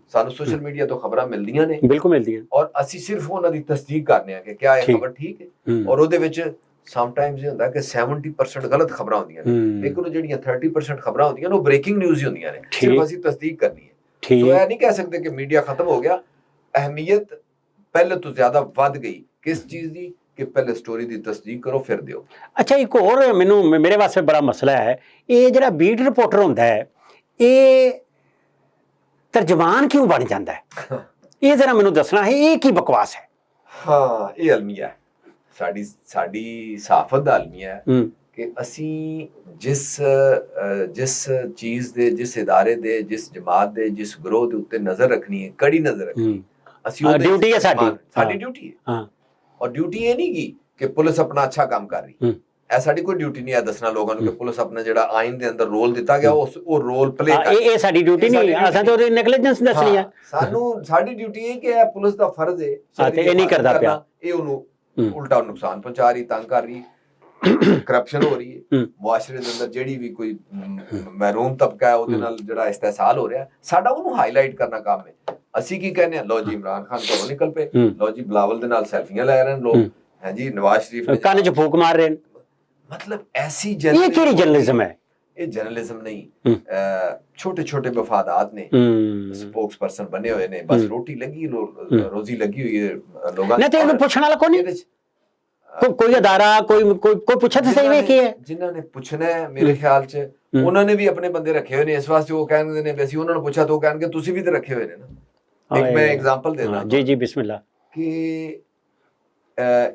ਸਾਨੂੰ ਸੋਸ਼ਲ ਮੀਡੀਆ ਤੋਂ ਖਬਰਾਂ ਮਿਲਦੀਆਂ ਨੇ, ਬਿਲਕੁਲ ਮਿਲਦੀਆਂ, ਔਰ ਅਸੀਂ ਸਿਰਫ ਉਹਨਾਂ ਦੀ ਤਸਦੀਕ ਕਰਨੇ ਆ ਕਿ ਕਿਆ ਇਹ ਖਬਰ ਠੀਕ ਹੈ। ਔਰ ਉਹਦੇ ਵਿੱਚ ਸਮਟਾਈਮਸ ਇਹ ਹੁੰਦਾ ਕਿ 70% ਗਲਤ ਖਬਰਾਂ ਹੁੰਦੀਆਂ ਨੇ, ਲੇਕਿਨ ਉਹ ਜਿਹੜੀਆਂ 30% ਖਬਰਾਂ ਹੁੰਦੀਆਂ ਨੇ ਉਹ ਬ੍ਰੇਕਿੰਗ ਨਿਊਜ਼ ਹੀ ਹੁੰਦੀਆਂ ਨੇ, ਸਿਰਫ ਅਸੀਂ ਤਸਦੀਕ ਕਰਨੀ ਹੈ। ਸੋ ਇਹ ਨਹੀਂ ਕਹਿ ਸਕਦੇ ਕਿ ਮੀਡੀਆ ਖਤਮ ਹੋ ਗਿਆ। ਅਹਿਮੀਅਤ ਪਹਿਲੇ ਤੋਂ ਜ਼ਿਆਦਾ ਵੱਧ ਗਈ। ਕਿਸ ਚੀਜ਼ ਦੀ? ਕਿ ਪਹਿਲੇ ਸਟੋਰੀ ਦੀ ਤਸਦੀਕ ਕਰੋ ਫਿਰ ਦਿਓ। ਅੱਛਾ, ਇੱਕ ਹੋਰ ਮੈਨੂੰ ਮੇਰੇ ਵਾਸਤੇ ਬੜਾ ਮਸਲਾ ਹੈ, ਇਹ ਜਿਹੜਾ ਬੀਟ ਰਿਪੋਰਟਰ ਹੁੰਦਾ ਹੈ ਇਹ ਤਰਜਮਾਨ ਕਿਉਂ ਬਣ ਜਾਂਦਾ ਹੈ? ਇਹ ਜ਼ਰਾ ਮੈਨੂੰ ਦੱਸਣਾ ਹੈ, ਇਹ ਕੀ ਬਕਵਾਸ ਹੈ? ਹਾਂ, ਇਹ ਅਲਮੀਆ ਹੈ, ਸਾਡੀ ਸਾਫਤ ਦਾ ਅਲਮੀਆ ਹੈ ਕਿ ਅਸੀਂ ਜਿਸ ਚੀਜ਼ ਦੇ, ਜਿਸ ਇਦਾਰੇ ਦੇ, ਜਿਸ ਜਮਾਤ ਦੇ, ਜਿਸ ਗਰੋਹ ਦੇ ਉੱਤੇ ਨਜ਼ਰ ਰੱਖਣੀ ਹੈ, ਕੜੀ ਨਜ਼ਰ ਰੱਖਣੀ ਹੈ, ਅਸੀਂ ਉਹਦੀ ਡਿਊਟੀ ਹੈ, ਸਾਡੀ ਡਿਊਟੀ ਹੈ। ਔਰ ਡਿਊਟੀ ਇਹ ਨਹੀਂ ਕਿ ਪੁਲਿਸ ਆਪਣਾ ਅੱਛਾ ਕੰਮ ਕਰ ਰਹੀ, ਇਹ ਸਾਡੀ ਕੋਈ ਡਿਊਟੀ ਨਹੀਂ ਹੈ ਦੱਸਣਾ ਲੋਕਾਂ ਨੂੰ ਕਿ ਪੁਲਿਸ ਆਪਣਾ ਜਿਹੜਾ ਆਇਨ ਦੇ ਅੰਦਰ ਰੋਲ ਦਿੱਤਾ ਗਿਆ ਉਹ ਰੋਲ ਪਲੇ ਕਰ। ਇਹ ਸਾਡੀ ਡਿਊਟੀ ਨਹੀਂ, ਅਸਾਂ ਤਾਂ ਉਹਦੀ ਨੈਗਲੀਜੈਂਸ ਦੱਸਣੀ ਹੈ। ਸਾਡੀ ਡਿਊਟੀ ਇਹ ਕਿ ਇਹ ਪੁਲਿਸ ਦਾ ਫਰਜ਼ ਹੈ ਤੇ ਇਹ ਨਹੀਂ ਕਰਦਾ ਪਿਆ, ਇਹ ਉਹਨੂੰ ਉਲਟਾ ਨੁਕਸਾਨ ਪਹੁੰਚਾ ਰਹੀ, ਤੰਗ ਕਰ ਰਹੀ, ਕਰਪਸ਼ਨ ਹੋ ਰਹੀ ਹੈ ਮੁਆਸ਼ਰੇ ਦੇ ਅੰਦਰ, ਜਿਹੜੀ ਵੀ ਕੋਈ ਮਹਿਰੂਮ ਤਬਕਾ ਹੈ ਉਹਦੇ ਨਾਲ ਜਿਹੜਾ ਇਸਤਹਿਸਾਲ ਹੋ ਰਿਹਾ, ਸਾਡਾ ਉਹਨੂੰ ਹਾਈਲਾਈਟ ਕਰਨਾ ਕੰਮ ਹੈ। ਅਸੀਂ ਕੀ ਕਹਿੰਦੇ ਆ, ਲਓ ਜੀ ਇਮਰਾਨ ਖਾਨ ਘਰੋਂ ਨਿਕਲ ਪਏ, ਲਓ ਜੀ ਬਿਲਾਵਲ ਦੇ ਨਾਲ ਸੈਲਫੀਆਂ ਲੈ ਰਹੇ ਨੇ ਲੋਕ, ਹੈ ਜੀ ਨਵਾਜ਼ ਸ਼ਰੀਫ ਕੰਨ 'ਚ ਫੂਕ ਮਾਰ ਰਹੇ ਨੇ। ਮਤਲਬ ਐਸੀ ਇਹ ਕਿਹੜੀ ਜਰਨਲਿਜ਼ਮ ਹੈ? ਇਹ ਜਰਨਲਿਜ਼ਮ ਨਹੀਂ, ਛੋਟੇ ਛੋਟੇ ਵਫਾਦਾਤ ਨੇ, ਸਪੋਕਸ ਪਰਸਨ ਬਣੇ ਹੋਏ ਨੇ, ਬਸ ਰੋਟੀ ਲੱਗੀ, ਰੋਜ਼ੀ ਲੱਗੀ ਹੋਈ ਹੈ ਲੋਕਾਂ ਨੇ। ਤੇ ਇਹਨੂੰ ਪੁੱਛਣ ਵਾਲਾ ਕੋਈ ਨਹੀਂ, ਕੋਈ ਅਦਾਰਾ, ਕੋਈ ਪੁੱਛੇ ਤਾਂ ਸਹੀ ਵੇ ਕੀ ਹੈ? ਜਿਨ੍ਹਾਂ ਨੇ ਪੁੱਛਣਾ ਹੈ ਮੇਰੇ ਖਿਆਲ 'ਚ ਉਹਨਾਂ ਨੇ ਵੀ ਆਪਣੇ ਬੰਦੇ ਰੱਖੇ ਹੋਏ ਨੇ ਇਸ ਵਾਸਤੇ। ਉਹ ਕਹਿੰਦੇ ਨੇ ਵੀ ਅਸੀਂ ਉਹਨਾਂ ਨੂੰ ਪੁੱਛਿਆ ਤਾਂ ਉਹ ਕਹਿਣਗੇ ਤੁਸੀਂ ਵੀ ਤਾਂ ਰੱਖੇ ਹੋਏ ਨੇ ਨਾ। ਇੱਕ ਮੈਂ ਐਗਜ਼ਾਮਪਲ ਦੇਣਾ, ਜੀ ਬਿਸਮਿਲ੍ਲਾ, ਕਿ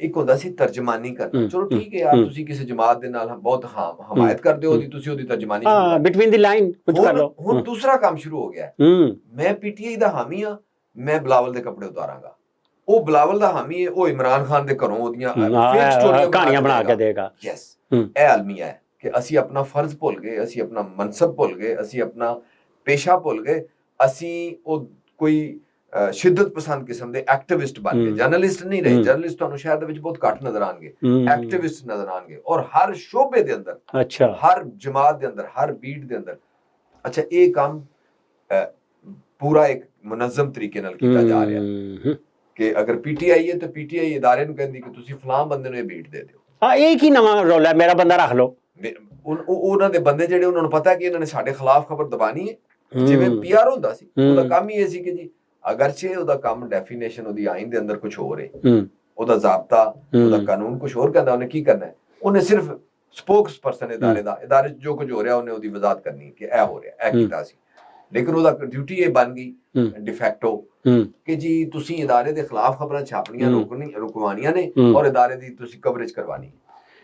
ਇੱਕ ਹੁੰਦਾ ਸੀ ਤਰਜਮਾਨੀ ਕਰਨਾ। ਚਲੋ ਠੀਕ ਹੈ ਯਾਰ, ਤੁਸੀਂ ਕਿਸੇ ਜਮਾਤ ਦੇ ਨਾਲ ਬਹੁਤ ਹਮਾਇਤ ਕਰਦੇ ਹੋ ਉਹਦੀ, ਤੁਸੀਂ ਉਹਦੀ ਤਰਜਮਾਨੀ ਬਿਟਵੀਨ ਦੀ ਲਾਈਨ ਕੁਝ ਕਰ ਲਓ। ਹੁਣ ਦੂਸਰਾ ਕੰਮ ਸ਼ੁਰੂ ਹੋ ਗਿਆ, ਮੈਂ ਪੀਟੀਆਈ ਦਾ ਹਾਮੀ ਆ, ਮੈਂ ਬਿਲਾਵਲ ਦੇ ਕੱਪੜੇ ਉਤਾਰਾਂਗਾ। ਉਹ ਬਿਲਾਵਲ ਦਾ ਹਾਮੀ ਹੈ, ਉਹ ਇਮਰਾਨ ਖਾਨ ਦੇ ਘਰੋਂ ਉਹਦੀਆਂ ਕਹਾਣੀਆਂ ਬਣਾ ਕੇ ਦੇਗਾ। ਯੈਸ, ਇਹ ਅਲਮੀਆ ਹੈ ਕਿ ਅਸੀਂ ਆਪਣਾ ਫਰਜ਼ ਭੁੱਲ ਗਏ, ਅਸੀਂ ਆਪਣਾ ਮਨਸਬ ਭੁੱਲ ਗਏ, ਅਸੀਂ ਆਪਣਾ ਪੇਸ਼ਾ ਭੁੱਲ ਗਏ, ਅਸੀਂ ਉਹ ਕੋਈ ਸ਼ਿੱਦਤ ਪਸੰਦ ਕਿਸਮ ਦੇ ਐਕਟਿਵਿਸਟ ਬਣ ਗਏ। ਜਰਨਲਿਸਟ ਨਹੀਂ ਰਹੇ। ਜਰਨਲਿਸਟ ਤੁਹਾਨੂੰ ਸ਼ਹਿਰ ਦੇ ਵਿੱਚ ਬਹੁਤ ਘੱਟ ਨਜ਼ਰ ਆਣਗੇ, ਐਕਟਿਵਿਸਟ ਨਜ਼ਰ ਆਣਗੇ, ਔਰ ਹਰ ਸ਼ੋਬੇ ਦੇ ਅੰਦਰ, ਅੱਛਾ, ਹਰ ਜਮਾਤ ਦੇ ਅੰਦਰ, ਹਰ ਬੀਟ ਦੇ ਅੰਦਰ। ਅੱਛਾ, ਇਹ ਕੰਮ ਪੂਰਾ ਇੱਕ ਮੁਨੱਜ਼ਮ ਤਰੀਕੇ ਨਾਲ ਕੀਤਾ ਜਾ ਰਿਹਾ ਕਿ ਅਗਰ ਪੀਟੀਆਈ ਹੈ ਤਾਂ ਪੀਟੀਆਈ ਇਦਾਰੇ ਨੂੰ ਕਹਿੰਦੀ ਕਿ ਤੁਸੀਂ ਫਲਾਂ ਬੰਦੇ ਨੂੰ ਇਹ ਬੀਟ ਦੇ ਦਿਓ। ਹਾਂ, ਇਹ ਕੀ ਨਵਾਂ ਰੌਲਾ, ਮੇਰਾ ਬੰਦਾ ਰੱਖ ਲਓ। ਉਹਨਾਂ ਦੇ ਬੰਦੇ ਜਿਹੜੇ, ਉਹਨਾਂ ਨੂੰ ਪਤਾ ਕਿ ਇਹਨਾਂ ਨੇ ਸਾਡੇ ਖਿਲਾਫ ਖਬਰ ਦਬਾਣੀ ਹੈ। ਜਿਵੇਂ ਪੀਆਰ ਹੁੰਦਾ ਸੀ, ਉਹਦਾ ਕੰਮ ਹੀ ਇਹ ਸੀ ਕਿ ਜੀ ਅਗਰਚੇ ਉਹਦਾ ਕੰਮ ਡੈਫੀਨੇਸ਼ਨ ਉਹਦੀ ਆਇਨ ਦੇ ਅੰਦਰ ਕੁਝ ਹੋਰ ਹੈ, ਉਹਦਾ ਜ਼ਾਬਤਾ, ਉਹਦਾ ਕਾਨੂੰਨ ਕੁਝ ਹੋਰ ਕਹਿੰਦਾ, ਉਹਨੇ ਕੀ ਕਰਨਾ ਹੈ, ਉਹਨੇ ਸਿਰਫ ਸਪੋਕਸ ਪਰਸਨ ਇਦਾਰੇ 'ਚ ਜੋ ਕੁਝ ਹੋ ਰਿਹਾ ਉਹਨੇ ਉਹਦੀ ਵਜ਼ਾਹਤ ਕਰਨੀ ਕਿ ਇਹ ਹੋ ਰਿਹਾ, ਇਹ ਕੀਤਾ ਸੀ। ਲੇਕਿਨ ਉਹਦਾ ਡਿਊਟੀ ਇਹ ਬਣ ਗਈ ਡਿਫੈਕਟੋ ਕਿ ਜੀ ਤੁਸੀਂ ਇਦਾਰੇ ਦੇ ਖਿਲਾਫ ਖਬਰਾਂ ਛਾਪਣੀਆਂ ਰੁਕਵਾਣੀਆਂ ਨੇ ਔਰ ਇਦਾਰੇ ਦੀ ਤੁਸੀਂ ਕਵਰੇਜ ਕਰਵਾਣੀ।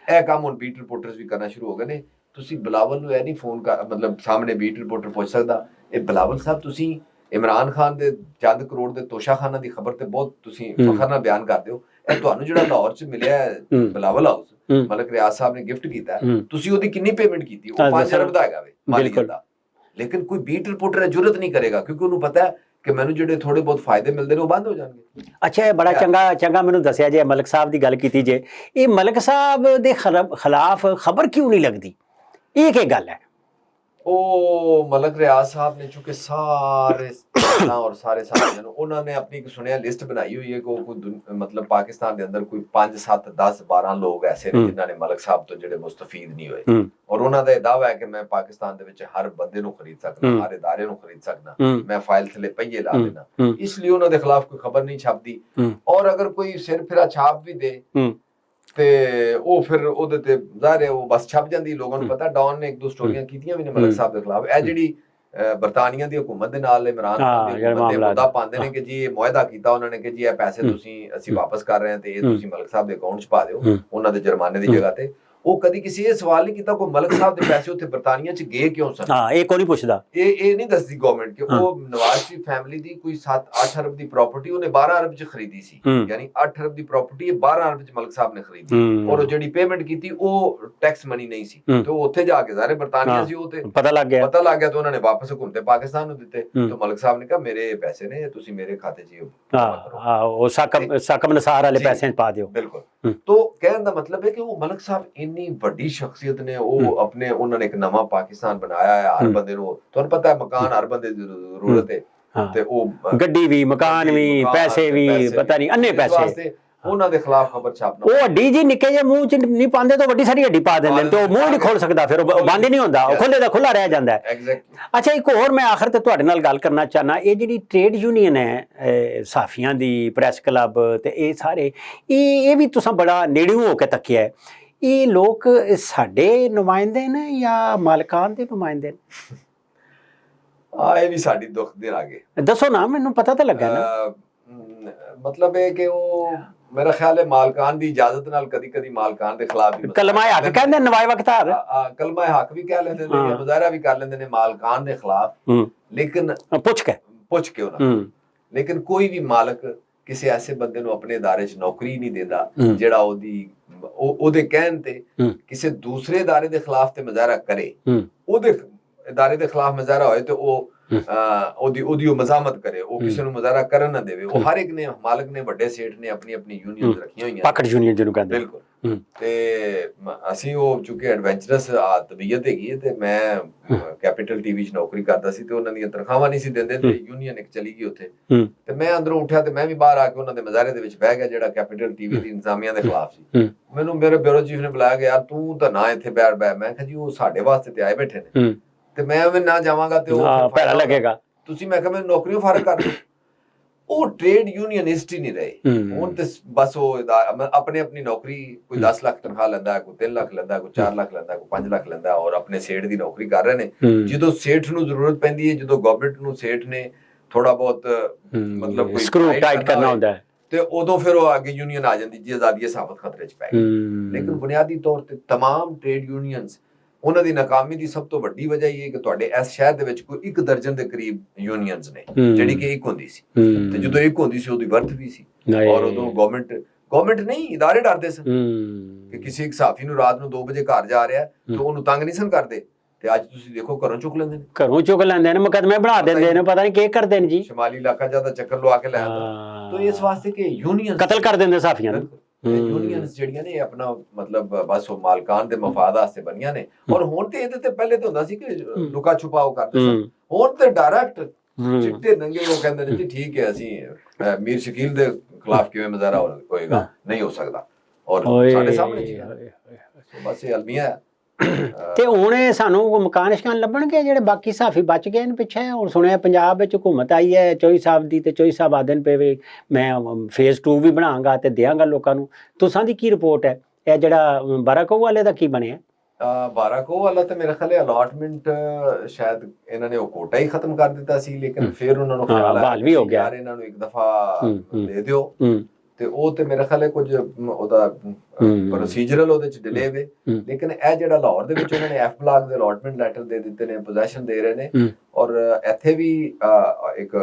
ਇਹ ਕੰਮ ਹੁਣ ਬੀਟ ਰਿਪੋਰਟਰਸ ਵੀ ਕਰਨਾ ਸ਼ੁਰੂ ਹੋ ਗਏ ਨੇ। ਤੁਸੀਂ ਬਿਲਾਵਲ ਨੂੰ ਇਹ ਨਹੀਂ ਫੋਨ ਕਰ, ਮਤਲਬ ਸਾਹਮਣੇ ਬੀਟ ਰਿਪੋਰਟਰ ਪੁੱਛ ਸਕਦਾ, ਇਹ ਬਿਲਾਵਲ ਸਾਹਿਬ ਤੁਸੀਂ ਇਮਰਾਨ ਖਾਨ ਦੇ ਚੰਦ ਕਰੋੜ ਦੇ ਤੋਸ਼ਾਖਾਨਾ ਦੀ ਖਬਰ ਤੇ ਬਹੁਤ ਤੁਸੀਂ ਫਖਰ ਨਾਲ ਬਿਆਨ ਕਰਦੇ ਹੋ, ਇਹ ਤੁਹਾਨੂੰ ਜਿਹੜਾ ਲਾਹੌਰ 'ਚ ਮਿਲਿਆ ਬਿਲਾਵਲ ਹਾਊਸ, ਮਲਕ ਰਿਆਜ਼ ਸਾਹਿਬ ਨੇ ਗਿਫਟ ਕੀਤਾ, ਤੁਸੀਂ ਉਹਦੀ ਕਿੰਨੀ ਪੇਮੈਂਟ ਕੀਤੀ? ਉਹ 5 ਅਰਬ ਦਾ ਹੈਗਾ ਵੇ ਮਾਲੀਅਤ ਦਾ। ਲੇਕਿਨ ਕੋਈ ਬੀਟ ਰਿਪੋਰਟਰ ਜੁਰਤ ਨਹੀਂ ਕਰੇਗਾ ਕਿਉਂਕਿ ਉਹਨੂੰ ਪਤਾ ਹੈ ਕਿ ਮੈਨੂੰ ਜਿਹੜੇ ਥੋੜੇ ਬਹੁਤ ਫਾਇਦੇ ਮਿਲਦੇ ਨੇ ਉਹ ਬੰਦ ਹੋ ਜਾਣਗੇ। ਅੱਛਾ, ਇਹ ਬੜਾ ਚੰਗਾ ਮੈਨੂੰ ਦੱਸਿਆ ਜੇ ਮਲਕ ਸਾਹਿਬ ਦੀ ਗੱਲ ਕੀਤੀ ਜੇ, ਇਹ ਮਲਕ ਸਾਹਿਬ ਦੇ ਖਿਲਾਫ ਖਬਰ ਕਿਉਂ ਨਹੀਂ ਲੱਗਦੀ? ਇਹ ਕੀ ਗੱਲ ਹੈ? ਉਹ ਮਲਕ ਰਿਆਜ਼ ਸਾਹਿਬ ਨੇ ਚੁੱਕੇ ਸਾਰੇ ਔਰ ਸਾਰੇ ਸਾਥੀਆਂ ਨੂੰ, ਉਹਨਾਂ ਨੇ ਆਪਣੀ ਇੱਕ ਸੁਣਿਆ ਲਿਸਟ ਬਣਾਈ ਹੋਈ ਹੈ ਕਿ ਮਤਲਬ ਪਾਕਿਸਤਾਨ ਦੇ ਅੰਦਰ ਕੋਈ 5 7 10 12 ਲੋਕ ਐਸੇ ਨੇ ਜਿਨ੍ਹਾਂ ਨੇ ਮਲਕ ਸਾਹਿਬ ਤੋਂ ਜਿਹੜੇ ਮੁਸਤਫੀਦ ਨਹੀਂ ਹੋਏ, ਔਰ ਉਹਨਾਂ ਦਾ ਇਹ ਦਾਅਵਾ ਹੈ ਕਿ ਮੈਂ ਪਾਕਿਸਤਾਨ ਦੇ ਵਿੱਚ ਹਰ ਬੰਦੇ ਨੂੰ ਖਰੀਦ ਸਕਦਾ, ਹਰ ਇਦਾਰੇ ਨੂੰ ਖਰੀਦ ਸਕਦਾ, ਮੈਂ ਫਾਈਲ ਥੱਲੇ ਪਈਏ ਲਾ ਦੇਣਾ। ਇਸ ਲਈ ਉਹਨਾਂ ਦੇ ਖਿਲਾਫ ਕੋਈ ਖਬਰ ਨਹੀਂ ਛਾਪਦੀ, ਔਰ ਅਗਰ ਕੋਈ ਸਿਰ ਫਿਰਾ ਛਾਪ ਵੀ ਦੇ ਤੇ ਉਹ ਫਿਰ ਉਹਦੇ ਤੇ ਜ਼ਾਹਿਰ ਹੈ ਉਹ ਬਸ ਛਪ ਜਾਂਦੀ। ਲੋਕਾਂ ਨੂੰ ਪਤਾ ਡੌਨ ਨੇ 1 2 ਸਟੋਰੀਆਂ ਕੀਤੀਆਂ ਵੀ ਨੇ ਮਲਕ ਸਾਹਿਬ ਦੇ ਖਿਲਾਫ। ਇਹ ਜਿਹੜੀ ਬਰਤਾਨੀਆ ਦੀ ਹੁਕੂਮਤ ਦੇ ਨਾਲ ਇਮਰਾਨ ਖਾਨ ਦੀ ਹੁਕੂਮਤ ਦੇ ਮੁੱਦਾ ਪਾਉਂਦੇ ਨੇ ਕਿ ਜੀ ਇਹ ਮੁਆਹਦਾ ਕੀਤਾ ਉਹਨਾਂ ਨੇ ਕਿ ਜੀ ਇਹ ਪੈਸੇ ਅਸੀਂ ਵਾਪਸ ਕਰ ਰਹੇ ਹਾਂ ਤੇ ਇਹ ਤੁਸੀਂ ਮਲਕ ਸਾਹਿਬ ਦੇ ਅਕਾਊਂਟ 'ਚ ਪਾ ਦਿਓ ਉਹਨਾਂ ਦੇ ਜੁਰਮਾਨੇ ਦੀ ਜਗ੍ਹਾ ਤੇ। ਉਹ ਕਦੀ ਕਿਸੇ ਇਹ ਸਵਾਲ ਨਹੀਂ ਕੀਤਾ ਕੋਈ ਮਲਕ ਸਾਹਿਬ ਦੇ ਪੈਸੇ ਉੱਥੇ ਬਰਤਾਨੀਆ 'ਚ ਗਏ ਕਿਉਂ ਸਨ। ਇਹ ਕੋਈ ਨਹੀਂ ਪੁੱਛਦਾ, ਇਹ ਨਹੀਂ ਦੱਸਦੀ ਗਵਰਨਮੈਂਟ ਕਿ ਉਹ ਨਵਾਜ਼ ਸ਼ਰੀਫ ਫੈਮਿਲੀ ਦੀ ਕੋਈ 7-8 ਅਰਬ ਦੀ ਪ੍ਰਾਪਰਟੀ ਉਹਨੇ 12 ਅਰਬ 'ਚ ਖਰੀਦੀ ਸੀ, ਯਾਨੀ 8 ਅਰਬ ਦੀ ਪ੍ਰਾਪਰਟੀ ਇਹ 12 ਅਰਬ 'ਚ ਮਲਕ ਸਾਹਿਬ ਨੇ ਖਰੀਦੀ, ਔਰ ਉਹ ਜਿਹੜੀ ਪੇਮੈਂਟ ਕੀਤੀ ਉਹ ਟੈਕਸ ਮਨੀ ਨਹੀਂ ਸੀ ਤੇ ਉਹ ਉੱਥੇ ਜਾ ਕੇ ਸਾਰੇ ਬਰਤਾਨੀਆ ਸੀ, ਉਹ ਤੇ ਪਤਾ ਲੱਗ ਗਿਆ ਤੇ ਉਹਨਾਂ ਨੇ ਵਾਪਸ ਹੁਕੂਮਤ ਪਾਕਿਸਤਾਨ ਨੂੰ ਦਿੱਤੇ। ਤੇ ਮਲਕ ਸਾਹਿਬ ਨੇ ਕਿਹਾ ਮੇਰੇ ਪੈਸੇ ਨੇ, ਤੁਸੀਂ ਮੇਰੇ ਖਾਤੇ 'ਚ ਉਹ ਸਾਕਮ ਨਸਾਰ ਵਾਲੇ ਪੈਸੇ ਪਾ ਦਿਓ। ਬਿਲਕੁਲ। तो कहने का मतलब है कि वो मलिक साहब इन्नी वड्डी शख्सियत ने वो अपने उन्होंने एक नवा पाकिस्तान बनाया है। हर बंदे को तुहानू पता है मकान हर बंदे दी जरूरत है ते वो गड्डी भी मकान भी पैसे भी पता नहीं अन्ने पैसे ਉਹਨਾਂ ਦੇ ਖਿਲਾਫ ਖਬਰ ਛਾਪਣਾ। ਉਹ ਹੱਡੀ ਜੀ ਨਿੱਕੇ ਜਿਹੇ ਮੂੰਹ ਚ ਨਹੀਂ ਪਾਉਂਦੇ ਤਾਂ ਵੱਡੀ ਸਾਰੀ ਹੱਡੀ ਪਾ ਦਿੰਦੇ ਨੇ ਤੇ ਉਹ ਮੂੰਹ ਨਹੀਂ ਖੋਲ ਸਕਦਾ, ਫਿਰ ਉਹ ਬੰਦ ਹੀ ਨਹੀਂ ਹੁੰਦਾ, ਉਹ ਖੁੱਲੇ ਦਾ ਖੁੱਲਾ ਰਹਿ ਜਾਂਦਾ ਹੈ। ਅੱਛਾ, ਇੱਕ ਹੋਰ ਮੈਂ ਆਖਰ ਤੇ ਤੁਹਾਡੇ ਨਾਲ ਗੱਲ ਕਰਨਾ ਚਾਹਨਾ, ਇਹ ਜਿਹੜੀ ਟ੍ਰੇਡ ਯੂਨੀਅਨ ਹੈ ਸਾਫੀਆਂ ਦੀ, ਪ੍ਰੈਸ ਕਲੱਬ ਤੇ ਇਹ ਸਾਰੇ ਇਹ ਵੀ ਤੁਸੀਂ ਬੜਾ ਨੇੜਿਓਂ ਹੋ ਕੇ ਤੱਕਿਆ ਹੈ, ਇਹ ਲੋਕ ਸਾਡੇ ਨੁਮਾਇੰਦੇ ਨੇ ਜਾਂ ਮਾਲਕਾਨ ਦੇ ਨੁਮਾਇੰਦੇ ਨੇ? ਇਹ ਵੀ ਸਾਡੀ ਦੁੱਖ ਦੇ ਲਾਗੇ। ਦੱਸੋ ਨਾ, ਮੈਨੂੰ ਪਤਾ ਤਾਂ ਲੱਗਾ ਨਾ। ਮਤਲਬ ਇਹ ਕਿ ਉਹ ਮੇਰਾ ਖਿਆਲ ਹੈ ਮਾਲਕਾਨ ਦੀ ਇਜਾਜ਼ਤ ਨਾਲ ਕਦੀ ਮਾਲਕਾਨ ਦੇ ਖਿਲਾਫ ਵੀ ਕਲਮਾ ਹੱਕ ਕਹਿੰਦੇ ਨਵਾਏ ਵਕਤਾਰ, ਕਲਮਾ ਹੱਕ ਵੀ ਕਹਿ ਲੈਂਦੇ ਨੇ, ਮੁਜ਼ਾਹਰਾ ਵੀ ਕਰ ਲੈਂਦੇ ਨੇ ਮਾਲਕਾਨ ਦੇ ਖਿਲਾਫ, ਲੇਕਿਨ ਪੁੱਛ ਕੇ ਉਹਨਾਂ, ਲੇਕਿਨ ਕੋਈ ਵੀ ਮਾਲਕ ਕਿਸੇ ਐਸੇ ਬੰਦੇ ਨੂੰ ਆਪਣੇ ادارے 'ਚ ਨੌਕਰੀ ਨਹੀਂ ਦਿੰਦਾ ਜਿਹੜਾ ਉਹਦੇ ਕਹਿਣ ਤੇ ਕਿਸੇ ਦੂਸਰੇ ادارے ਦੇ ਖਿਲਾਫ ਤੇ ਮੁਜ਼ਾਹਰਾ ਕਰੇ, ਉਹਦੇ ادارے ਦੇ ਖਿਲਾਫ ਮੁਜ਼ਾਹਰਾ ਹੋਏ ਤੇ ਉਹ ਉਹਦੀ ਮਜ਼ਾਮਤ ਕਰੇ, ਉਹ ਕਿਸੇ ਨੂੰ ਮੁਜ਼ਾਹਰਾ ਕਰਨ ਨਾ ਦੇਵੇ। ਉਹ ਹਰ ਇੱਕ ਨੇ, ਮਾਲਕ ਨੇ, ਵੱਡੇ ਸੇਠ ਨੇ ਆਪਣੀ ਯੂਨੀਅਨ ਰੱਖੀਆਂ ਹੋਈਆਂ, ਪਾਕਟ ਯੂਨੀਅਨ ਜਿਹਨੂੰ ਕਹਿੰਦੇ। ਬਿਲਕੁਲ। ਤੇ ਅਸੀਂ ਉਹ ਚੁੱਕੇ ਐਡਵੈਂਚਰਸ ਤਬੀਅਤ ਹੈਗੀ ਹੈ, ਤੇ ਮੈਂ ਕੈਪੀਟਲ ਟੀਵੀ 'ਚ ਨੌਕਰੀ ਕਰਦਾ ਸੀ ਤੇ ਉਹਨਾਂ ਦੀਆਂ ਤਨਖਾਹਾਂ ਨਹੀਂ ਸੀ ਦਿੰਦੇ, ਤੇ ਯੂਨੀਅਨ ਇੱਕ ਚਲੀ ਗਈ ਉੱਥੇ, ਤੇ ਮੈਂ ਅੰਦਰੋਂ ਉੱਠਿਆ ਤੇ ਮੈਂ ਵੀ ਬਾਹਰ ਆ ਕੇ ਉਹਨਾਂ ਦੇ ਮੁਜ਼ਾਹਰੇ ਦੇ ਵਿੱਚ ਬਹਿ ਗਿਆ ਜਿਹੜਾ ਕੈਪੀਟਲ ਟੀਵੀ ਦੀ ਇੰਤਜ਼ਾਮੀਆਂ ਦੇ ਖਿਲਾਫ ਸੀ। ਮੈਨੂੰ ਮੇਰੇ ਬਿਊਰੋ ਚੀਫ ਨੇ ਬੁਲਾਇਆ ਕਿ ਯਾਰ ਤੂੰ ਤਾਂ ਨਾ ਇੱਥੇ ਬੈਠ। ਮੈਂ ਕਿਹਾ ਜੀ ਉਹ ਸਾਡੇ ਵਾਸਤੇ ਤੇ ਆਏ ਬੈਠੇ ਨੇ, ਤੇ ਮੈਂ ਵੀ ਨਾ ਜਾਵਾਂਗਾ ਤੇ ਉਹ ਭੈੜਾ ਲੱਗੇਗਾ, ਤੁਸੀਂ ਮੈਂ ਕਿਹਾ ਮੈਨੂੰ ਨੌਕਰੀਆਂ ਫਰਕ ਕਰ ਦਿਓ। ਉਹ ਟ੍ਰੇਡ ਯੂਨੀਅਨਿਸਟ ਹੀ ਨਹੀਂ ਰਹੇ ਹੁਣ ਤੇ, ਬਸ ਉਹ ਆਪਣੀ ਨੌਕਰੀ, ਕੋਈ 10 ਲੱਖ ਤਨਖਾਹ ਲੈਂਦਾ, ਕੋਈ 3 ਲੱਖ ਲੈਂਦਾ, ਕੋਈ 4 ਲੱਖ ਲੈਂਦਾ, ਕੋਈ 5 ਲੱਖ ਲੈਂਦਾ, ਔਰ ਆਪਣੇ ਸੇਠ ਦੀ ਨੌਕਰੀ ਕਰ ਰਹੇ ਨੇ। ਜਦੋਂ ਸੇਠ ਨੂੰ ਜ਼ਰੂਰਤ ਪੈਂਦੀ ਹੈ, ਜਦੋਂ ਗਵਰਨਮੈਂਟ ਨੂੰ ਸੇਠ ਨੇ ਥੋੜਾ ਬਹੁਤ ਮਤਲਬ ਕੋਈ ਸਕਰੂ ਟਾਈਟ ਕਰਨਾ ਹੁੰਦਾ ਹੈ, ਤੇ ਉਦੋਂ ਫਿਰ ਉਹ ਅੱਗੇ ਯੂਨੀਅਨ ਆ ਜਾਂਦੀ ਜੀ, ਆਜ਼ਾਦੀ ਸਾਬਤ ਖਤਰੇ 'ਚ ਪੈ ਗਈ। ਲੇਕਿਨ ਬੁਨਿਆਦੀ ਤੌਰ ਤੇ ਤਮਾਮ ਟ੍ਰੇਡ ਯੂਨੀਅਨਸ, ਉਹਨਾਂ ਦੀ ਨਾਕਾਮੀ ਦੀ ਸਭ ਤੋਂ ਵੱਡੀ ਵਜ੍ਹਾ ਇਹ ਹੈ ਕਿ ਤੁਹਾਡੇ ਇਸ ਸ਼ਹਿਰ ਦੇ ਵਿੱਚ ਕੋਈ 1 ਦਰਜਨ ਦੇ ਕਰੀਬ ਯੂਨੀਅਨਸ ਨੇ, ਜਿਹੜੀ ਕਿ ਇੱਕ ਹੁੰਦੀ ਸੀ, ਤੇ ਜਦੋਂ ਇੱਕ ਹੁੰਦੀ ਸੀ ਉਹਦੀ ਵਰਥ ਵੀ ਸੀ, ਔਰ ਉਦੋਂ ਗਵਰਨਮੈਂਟ ਨਹੀਂ, ادارے ਡਰਦੇ ਸਨ ਕਿ ਕਿਸੇ ਇੱਕ ਸਾਫੀ ਨੂੰ ਰਾਤ ਨੂੰ 2 ਵਜੇ ਘਰ ਜਾ ਰਿਹਾ ਤੇ ਉਹਨੂੰ ਤੰਗ ਨਹੀਂ ਸਨ ਕਰਦੇ, ਤੇ ਅੱਜ ਤੁਸੀਂ ਦੇਖੋ ਘਰੋਂ ਚੁੱਕ ਲੈਂਦੇ ਨੇ, ਮੁਕੱਦਮੇ ਬਣਾ ਦਿੰਦੇ ਨੇ, ਪਤਾ ਨਹੀਂ ਕੀ ਕਰਦੇ ਨੇ ਜੀ, ਸ਼ਮਾਲੀ ਇਲਾਕਾ ਜਿਆਦਾ ਚੱਕਰ ਲਵਾ ਕੇ ਲੈ ਆਉਂਦਾ। तो इस वास्ते के यूनियन कत्ल कर देंदे साफियां यूनियंस ਜਿਹੜੀਆਂ ਨੇ ਆਪਣਾ ਮਤਲਬ ਬਸ ਉਹ ਮਾਲਕਾਨ ਦੇ ਮਫਾਦ ਵਾਸਤੇ ਬਣੀਆਂ ਨੇ। ਔਰ ਹੁਣ ਤੇ ਇਹਦੇ ਤੇ ਪਹਿਲੇ ਤਾਂ ਹੁੰਦਾ ਸੀ ਕਿ ਲੁਕਾ ਛੁਪਾਓ ਕਰਦੇ ਸਨ, ਹੁਣ ਤੇ ਡਾਇਰੈਕਟ ਚਿੱਟੇ ਨੰਗੇ ਉਹ ਕਹਿੰਦੇ ਨੇ ਜੀ ਠੀਕ ਹੈ ਅਸੀਂ ਮੀਰ ਸ਼ਕੀਲ ਦੇ ਖਿਲਾਫ ਕਿਵੇਂ ਮੁਜ਼ਾਹਰਾ ਹੋਏਗਾ, ਨਹੀਂ ਹੋ ਸਕਦਾ, ਔਰ ਸਾਡੇ ਸਾਹਮਣੇ ਜੀ ਬਸ ਇਹ ਅਲਮੀਆ ਹੈ। ਤੇ ਹੁਣ ਸਾਨੂੰ ਮਕਾਨ ਸ਼ਕਾਨ ਲੱਭਣਗੇ ਜਿਹੜੇ ਬਾਕੀ ਸਾਫੀ ਬਚ ਗਏ ਨੇ ਪਿੱਛੇ? ਹੁਣ ਸੁਣਿਆ ਪੰਜਾਬ ਵਿੱਚ ਹਕੂਮਤ ਆਈ ਹੈ ਚੋਈ ਸਾਹਿਬ ਦੀ, ਤੇ ਚੋਈ ਸਾਹਿਬ ਆਦਨ ਪਵੇ ਮੈਂ ਫੇਜ਼ 2 ਵੀ ਬਣਾਵਾਂਗਾ ਤੇ ਦਿਆਂਗਾ ਲੋਕਾਂ ਨੂੰ। ਤੁਸਾਂ ਦੀ ਕੀ ਰਿਪੋਰਟ ਹੈ? ਇਹ ਜਿਹੜਾ ਬਾਰਾਕੋ ਵਾਲੇ ਦਾ ਕੀ ਬਣਿਆ? ਬਾਰਾਕੋ ਵਾਲਾ ਤੇ ਮੇਰਾ ਖਿਆਲ ਹੈ ਅਲਾਟਮੈਂਟ ਸ਼ਾਇਦ ਇਹਨਾਂ ਨੇ ਉਹ ਕੋਟਾ ਹੀ ਖਤਮ ਕਰ ਦਿੱਤਾ ਸੀ, ਲੇਕਿਨ ਫਿਰ ਉਹਨਾਂ ਨੂੰ ਖਿਆਲ ਆਇਆ ਬਹਾਲ ਵੀ ਹੋ ਗਿਆ ਯਾਰ ਇਹਨਾਂ ਨੂੰ ਇੱਕ ਦਫਾ ਦੇ ਦਿਓ, ਤੇ ਉਹ ਤੇ ਮੇਰਾ ਖਿਆਲ ਹੈ ਕੁਝ ਉਹਦਾ ਪ੍ਰੋਸੀਜਰਲ ਉਹਦੇ ਚ ਡਿਲੇ ਵੇ। ਲੇਕਿਨ ਇਹ ਜਿਹੜਾ ਲਾਹੌਰ ਦੇ ਵਿੱਚ ਉਹਨਾਂ ਨੇ ਐਫ ਬਲਾਕ ਦੇ ਅਲਾਟਮੈਂਟ ਲੈਟਰ ਦੇ ਦਿੱਤੇ ਨੇ, ਪੋਜੈਸ਼ਨ ਦੇ ਰਹੇ ਨੇ, ਔਰ ਇੱਥੇ ਵੀ ਇੱਕ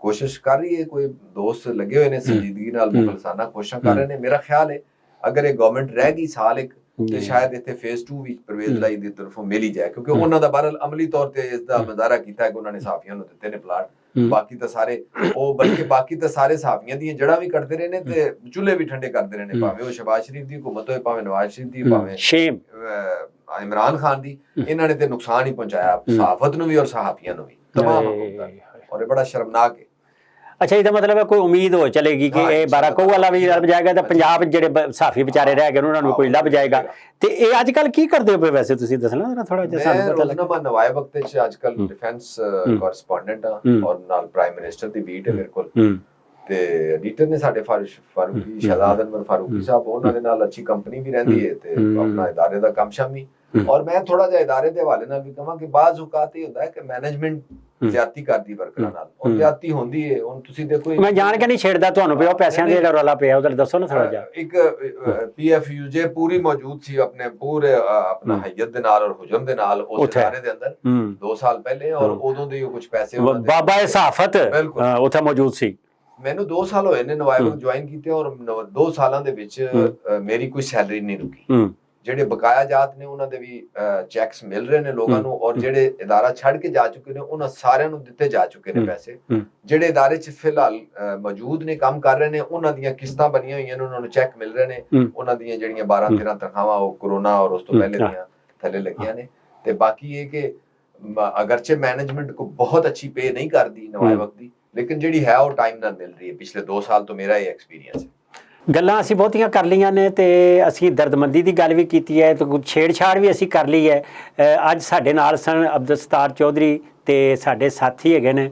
ਕੋਸ਼ਿਸ਼ ਕਰ ਰਹੀ ਹੈ, ਕੋਈ ਦੋਸਤ ਲੱਗੇ ਹੋਏ ਨੇ ਸੰਜੀਦਗੀ ਨਾਲ ਮੁਖਲਸਾਨਾ ਕੋਸ਼ਿਸ਼ਾਂ ਕਰ ਰਹੇ ਨੇ। ਮੇਰਾ ਖਿਆਲ ਹੈ ਅਗਰ ਇਹ ਗਵਰਨਮੈਂਟ ਰਹਿ ਗਈ ਸਾਲ ਇੱਕ ਤੇ ਸ਼ਾਇਦ ਇੱਥੇ ਫੇਜ਼ 2 ਵੀ ਪਰਵੇਜ਼ ਲਾਈ ਦੀ ਤਰਫੋਂ ਮਿਲ ਹੀ ਜਾਏ, ਕਿਉਂਕਿ ਉਹਨਾਂ ਦਾ ਬਹਰਹਾਲ ਅਮਲੀ ਤੌਰ ਤੇ ਇਸ ਦਾ ਮੁਜ਼ਾਹਰਾ ਕੀਤਾ ਕਿ ਉਹਨਾਂ ਨੇ ਸਾਫੀਆਂ ਨੂੰ ਦਿੱਤੇ ਨੇ ਪਲਾਟ, ਬਾਕੀ ਤਾਂ ਸਾਰੇ ਉਹ ਬਲਕਿ ਬਾਕੀ ਤਾਂ ਸਾਰੇ ਸਾਫੀਆਂ ਦੀਆਂ ਜੜ੍ਹਾਂ ਵੀ ਕੱਟਦੇ ਰਹੇ ਨੇ ਤੇ ਚੁੱਲ੍ਹੇ ਵੀ ਠੰਡੇ ਕਰਦੇ ਰਹੇ ਨੇ, ਭਾਵੇਂ ਉਹ ਸ਼ਹਬਾਜ਼ ਸ਼ਰੀਫ ਦੀ ਹੁਕੂਮਤ ਹੋਏ, ਭਾਵੇਂ ਨਵਾਜ਼ ਸ਼ਰੀਫ ਦੀ, ਭਾਵੇਂ ਇਮਰਾਨ ਖਾਨ ਦੀ। ਇਹਨਾਂ ਨੇ ਤੇ ਨੁਕਸਾਨ ਹੀ ਪਹੁੰਚਾਇਆ ਸਹਾਫਤ ਨੂੰ ਵੀ ਔਰ ਸਹਾਫੀਆਂ ਨੂੰ ਵੀ ਤਮਾਮ ਹਕੂਮਤਾਂ ਨੂੰ, ਔਰ ਇਹ ਬੜਾ ਸ਼ਰਮਨਾਕ ਹੈ। ਅੱਛਾ, ਇਹਦਾ ਮਤਲਬ ਹੈ ਕੋਈ ਉਮੀਦ ਹੋ ਚਲੇਗੀ ਕਿ ਇਹ ਬਾਰਾਕੋ ਵਾਲਾ ਵੀ ਲੱਭ ਜਾਏਗਾ ਤੇ ਪੰਜਾਬ ਜਿਹੜੇ ਸਾਫੀ ਵਿਚਾਰੇ ਰਹਿ ਗਏ ਉਹਨਾਂ ਨੂੰ ਕੋਈ ਲੱਭ ਜਾਏਗਾ। ਤੇ ਇਹ ਅੱਜ ਕੱਲ ਕੀ ਕਰਦੇ ਹੋ ਵੈਸੇ ਤੁਸੀਂ ਦੱਸਣਾ ਜਰਾ ਥੋੜਾ ਜਿਹਾ ਸਾਨੂੰ ਪਤਾ ਲੱਗੇ। ਮੈਂ ਨਵਾਏ ਵਕਤ ਵਿੱਚ ਅੱਜ ਕੱਲ ਡਿਫੈਂਸ ਕੋਰਸਪੋਂਡੈਂਟ ਆ, ਔਰ ਨਾਲ ਪ੍ਰਾਈਮ ਮਿਨਿਸਟਰ ਦੀ ਬੀਟ ਹੈ ਮੇਰੇ ਕੋਲ, ਤੇ ਐਡੀਟਰ ਨੇ ਸਾਡੇ ਫਾਰੂਕੀ ਸ਼ਹਜ਼ਾਦ ਅਨਵਰ ਫਾਰੂਕੀ ਸਾਹਿਬ, ਉਹਨਾਂ ਦੇ ਨਾਲ ਅੱਛੀ ਕੰਪਨੀ ਵੀ ਰਹਿੰਦੀ ਹੈ ਤੇ ਆਪਣਾ ਇਦਾਰੇ ਦਾ ਕੰਮ ਸ਼ਾਮੀ। ਔਰ ਮੈਂ ਥੋੜਾ ਜਿਹਾ ਇਦਾਰੇ ਦੇ ਹਵਾਲੇ ਨਾਲ ਵੀ ਕਹਾਂ ਕਿ ਬਾਜ਼ ਔਕਾਤ ਇਹ ਹੁੰਦਾ ਹੈ ਕਿ ਮੈਨੇਜਮੈਂਟ ਜ਼ਿਆਦਤੀ ਕਰਦੀ ਵਰਕਰਾਂ ਨਾਲ, ਔਰ ਜ਼ਿਆਦਤੀ ਹੁੰਦੀ ਹੈ। ਹੁਣ ਤੁਸੀਂ ਦੇਖੋ, ਮੈਂ ਜਾਣ ਕੇ ਨਹੀਂ ਛੇੜਦਾ ਤੁਹਾਨੂੰ, ਪਿਆ ਪੈਸਿਆਂ ਦੇ ਜਿਹੜਾ ਰੌਲਾ ਪਿਆ ਉਧਰ ਦੱਸੋ ਨਾ ਥੋੜਾ ਜਿਹਾ। ਇੱਕ PFUJ ਪੂਰੀ ਮੌਜੂਦ ਸੀ ਆਪਣੇ ਪੂਰੇ ਆਪਣਾ ਹਯਤ ਦੇ ਨਾਲ ਔਰ ਹੁਜਮ ਦੇ ਨਾਲ ਉਸ ਇਦਾਰੇ ਦੇ ਅੰਦਰ 2 ਸਾਲ ਪਹਿਲੇ, ਔਰ ਉਦੋਂ ਦੇ ਕੁਝ ਪੈਸੇ ਬਾਬਾ ਸਹਾਫਤ ਉੱਥੇ ਮੌਜੂਦ ਸੀ। ਮੈਨੂੰ 2 ਸਾਲ ਹੋਏ ਨੇ ਨਵਾਇਬ ਜੁਆਇਨ ਕੀਤੇ, ਔਰ 2 ਸਾਲਾਂ ਦੇ ਵਿੱਚ ਮੇਰੀ ਕੋਈ ਸੈਲਰੀ ਨਹੀਂ ਰੁਕੀ। ਜਿਹੜੇ ਬਕਾਇਆ ਜਾਤ ਨੇ ਉਹਨਾਂ ਦੇ ਵੀ ਚੈਕਸ ਮਿਲ ਰਹੇ ਨੇ ਲੋਕਾਂ ਨੂੰ, ਔਰ ਜਿਹੜੇ ਇਦਾਰਾ ਛੱਡ ਕੇ ਜਾ ਚੁੱਕੇ ਨੇ ਉਹਨਾਂ ਸਾਰਿਆਂ ਨੂੰ ਦਿੱਤੇ ਜਾ ਚੁੱਕੇ ਨੇ ਪੈਸੇ। ਜਿਹੜੇ ਇਦਾਰੇ 'ਚ ਫਿਲਹਾਲ ਮੌਜੂਦ ਨੇ, ਕੰਮ ਕਰ ਰਹੇ ਨੇ, ਉਹਨਾਂ ਦੀਆਂ ਕਿਸ਼ਤਾਂ ਬਣੀਆਂ ਹੋਈਆਂ ਨੇ, ਉਹਨਾਂ ਨੂੰ ਚੈੱਕ ਮਿਲ ਰਹੇ ਨੇ। ਉਹਨਾਂ ਦੀਆਂ ਜਿਹੜੀਆਂ 12-13 ਤਨਖਾਹਾਂ ਉਹ ਕਰੋਨਾ ਔਰ ਉਸ ਤੋਂ ਪਹਿਲੇ ਦੀਆਂ ਥੱਲੇ ਲੱਗੀਆਂ ਨੇ। ਤੇ ਬਾਕੀ ਇਹ ਕਿ ਅਗਰਚੇ ਮੈਨੇਜਮੈਂਟ ਕੋ ਬਹੁਤ ਅੱਛੀ ਪੇ ਨਹੀਂ ਕਰਦੀ ਨਵਾਏ ਵਕਤ ਦੀ, ਲੇਕਿਨ ਜਿਹੜੀ ਹੈ ਉਹ ਟਾਈਮ ਨਾਲ ਮਿਲ ਰਹੀ ਹੈ। ਪਿਛਲੇ 2 ਸਾਲ ਤੋਂ ਮੇਰਾ ਇਹ ਐਕਸਪੀਰੀਅੰਸ ਹੈ। ਗੱਲਾਂ ਅਸੀਂ ਬਹੁਤੀਆਂ ਕਰ ਲਈਆਂ ਨੇ ਤੇ ਅਸੀਂ ਦਰਦਮੰਦੀ ਦੀ ਗੱਲ ਵੀ ਕੀਤੀ ਹੈ ਤੇ ਕੁਝ ਛੇੜਛਾੜ ਵੀ ਅਸੀਂ ਕਰ ਲਈ ਹੈ। ਅੱਜ ਸਾਡੇ ਨਾਲ ਸਨ ਅਬਦੁਲਸਤਾਰ ਚੌਧਰੀ ਤੇ ਸਾਡੇ ਸਾਥੀ ਹੈਗੇ ਨੇ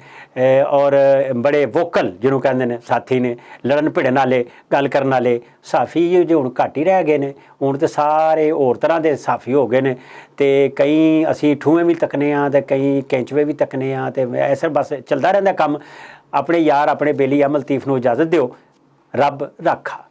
ਔਰ ਬੜੇ ਵੋਕਲ ਜਿਹਨੂੰ ਕਹਿੰਦੇ ਨੇ ਸਾਥੀ ਨੇ, ਲੜਨ ਭਿੜਨ ਵਾਲੇ, ਗੱਲ ਕਰਨ ਵਾਲੇ ਸਾਫੀ ਜੋ ਹੁਣ ਘੱਟ ਹੀ ਰਹਿ ਗਏ ਨੇ। ਹੁਣ ਤੇ ਸਾਰੇ ਹੋਰ ਤਰ੍ਹਾਂ ਦੇ ਸਾਫੀ ਹੋ ਗਏ ਨੇ ਤੇ ਕਈ ਅਸੀਂ ਠੂਵੇਂ ਵੀ ਤੱਕਨੇ ਆ ਤੇ ਕਈ ਕੈਂਚਵੇ ਵੀ ਤੱਕਨੇ ਆ ਤੇ ਐਸਾ ਬਸ ਚੱਲਦਾ ਰਹਿੰਦਾ ਕੰਮ। ਆਪਣੇ ਯਾਰ ਆਪਣੇ ਬੇਲੀ ਅਮਲ ਲਤੀਫ ਨੂੰ ਇਜਾਜ਼ਤ ਦਿਓ। ਰੱਬ ਰਾਖਾ।